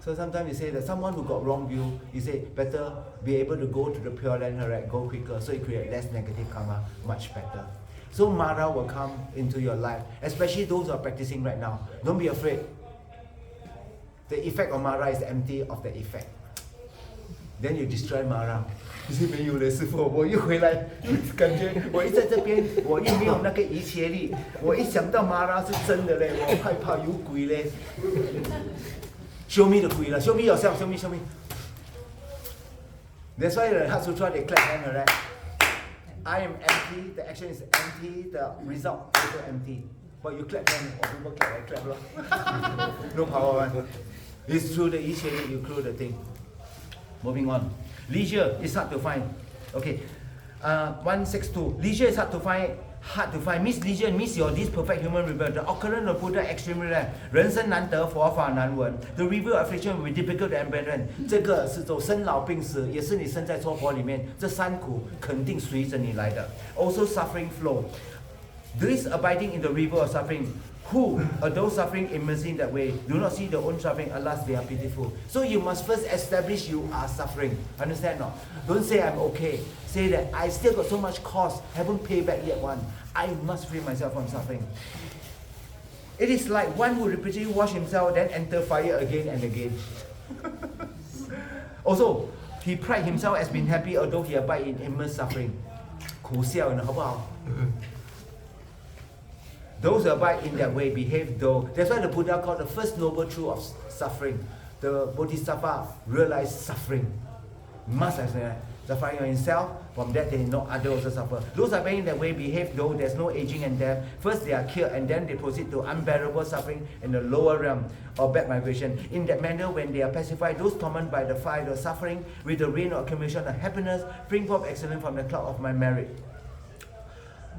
So sometimes he say that someone who got wrong view, he say better be able to go to the pure land, right? Go quicker, so you create less negative karma, much better. So Mara will come into your life, especially those who are practicing right now. Don't be afraid. The effect of Mara is empty of the effect. Then you destroy Mara. 你是没有了，师父，我一回来感觉我一在这边，我一没有那个一切力，我一想到Mara是真的嘞，我害怕有鬼嘞。Show me the 鬼了 ，Show me yourself, show me. That's why the Heart Sutra they clap hand, right? I am empty, the action is empty, the result also empty. But you clap hand, or people clap, I clap lor. No power one. It's through the 一切力 you close the thing. Moving on. Leisure is hard to find. Okay. 162. Leisure is hard to find. Miss leisure, miss your this perfect human rebirth. The occurrence of Buddha extremely rare. 人生难得，佛法难闻。The review affliction will be difficult to abandon. 这个是走生老病死，也是你身在娑婆里面，这三苦肯定随着你来的。Also suffering flow. Those abiding in the river of suffering, who are those suffering immersed in that way, do not see their own suffering, alas they are pitiful. So you must first establish you are suffering. Understand not? Don't say I'm okay. Say that I still got so much cost, haven't paid back yet one. I must free myself from suffering. It is like one who repeatedly wash himself, then enter fire again and again. Also, he pride himself as being happy, although he abide in immense suffering. 苦笑呢，好不好？ Those who abide in that way behave though. That's why the Buddha called the first noble truth of suffering. The Bodhisattva realized suffering. Must have suffering on himself. From that they know others also suffer. Those who abide in that way behave though there's no aging and death. First they are killed and then they proceed to unbearable suffering in the lower realm or bad migration. In that manner, when they are pacified, those tormented by the fire or suffering with the rain or accumulation of happiness, bring forth excellence from the cloud of my merit.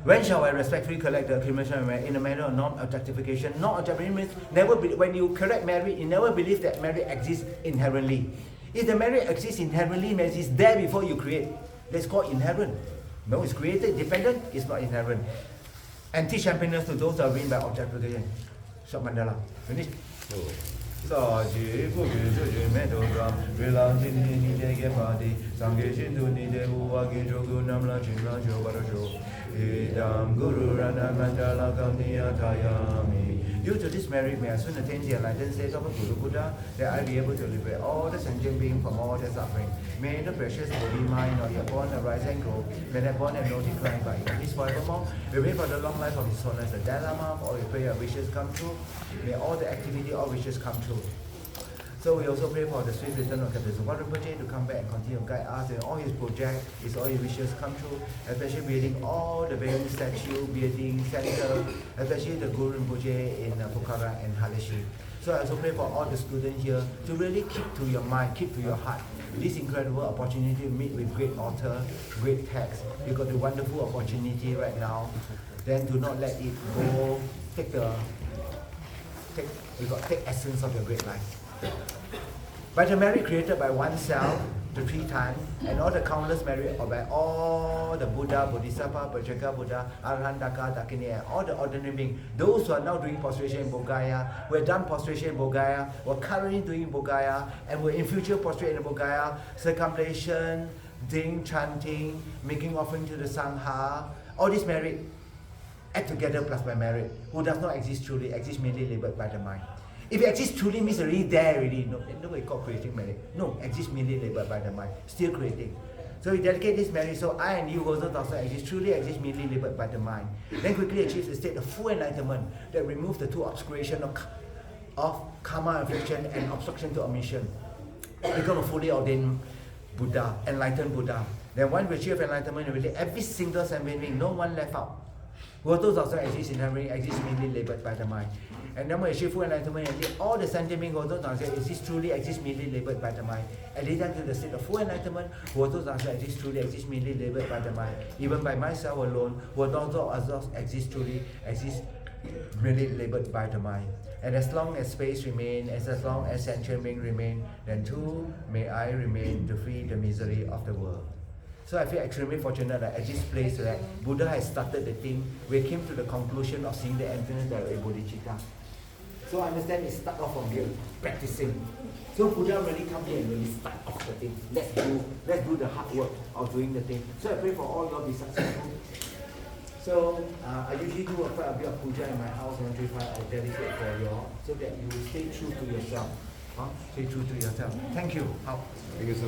When shall I respectfully collect the accumulation of merit in a manner of non-objectification? Non-objectification means when you correct merit, you never believe that merit exists inherently. If the merit exists inherently, it means it's there before you create. That's called inherent. No, it's created, dependent, it's not inherent. And teach happiness to those who are written by objectification. Short mandala. Finish. Due to this merit, may I soon attain the enlightened state of a Guru Buddha, that I be able to liberate all the sentient beings from all their suffering. May the precious body mind not yet born arise and grow. May that born and no decline, but increase forevermore. We wait for the long life of His Holiness the Dalai Lama, or we pray our wishes come true. May all the activity, all wishes come true. So we also pray for the swift return of Captain Sungpa Rinpoche to come back and continue to guide us in all his projects, all his wishes come true, especially building all the building statue, building center, especially the Guru Rinpoche in Pokhara and Haleshi. So I also pray for all the students here to really keep to your mind, keep to your heart this incredible opportunity to meet with great author, great text. You got the wonderful opportunity right now. Then do not let it go. Take essence of your great life. By the merit created by oneself, the 3 times, and all the countless merit of all the Buddha, Bodhisattva, Pajaka Buddha, Arahant, Daka, Dakini, and all the ordinary beings, those who are now doing prostration in Bodhgaya, who have done prostration in Bodhgaya, who are currently doing Bodhgaya, and will in future prostrate in the Bodhgaya, circumambulation, doing chanting, making offering to the Sangha, all this merit, add together plus my merit, who does not exist truly, exists merely labeled by the mind. If it exists truly, means already there already. No, nobody called creating merit. No, exists merely labeled by the mind, still creating. So we dedicate this merit, so I and you also does not exist, truly exist merely labeled by the mind. Then quickly achieves the state of full enlightenment that removes the two obscuration of karma affliction and obstruction to omission. Become a fully ordained Buddha, enlightened Buddha. Then when we achieve enlightenment, really every single sentient being, no one left out. Who those also exist in heaven, exist merely labeled by the mind. And then when we achieve full enlightenment, all the sentient beings who also exist truly exist merely labeled by the mind. And lead them to the state of full enlightenment, who also exist truly exist merely labeled by the mind. Even by myself alone, who also exist truly exist merely labeled by the mind. And as long as space remains, as long as sentient beings remain, then too may I remain to free the misery of the world. So I feel extremely fortunate that at this place, right, Buddha has started the thing. We came to the conclusion of seeing the emptiness that is bodhicitta. So I understand it start off from here, practicing. So Buddha really come here and really start off the thing. Let's do the hard work of doing the thing. So I pray for all you all be successful. So I usually do quite a bit of puja in my house, 135, I dedicate for you all, so that you will stay true to yourself. Stay true to yourself. Thank you. Thank you, sir.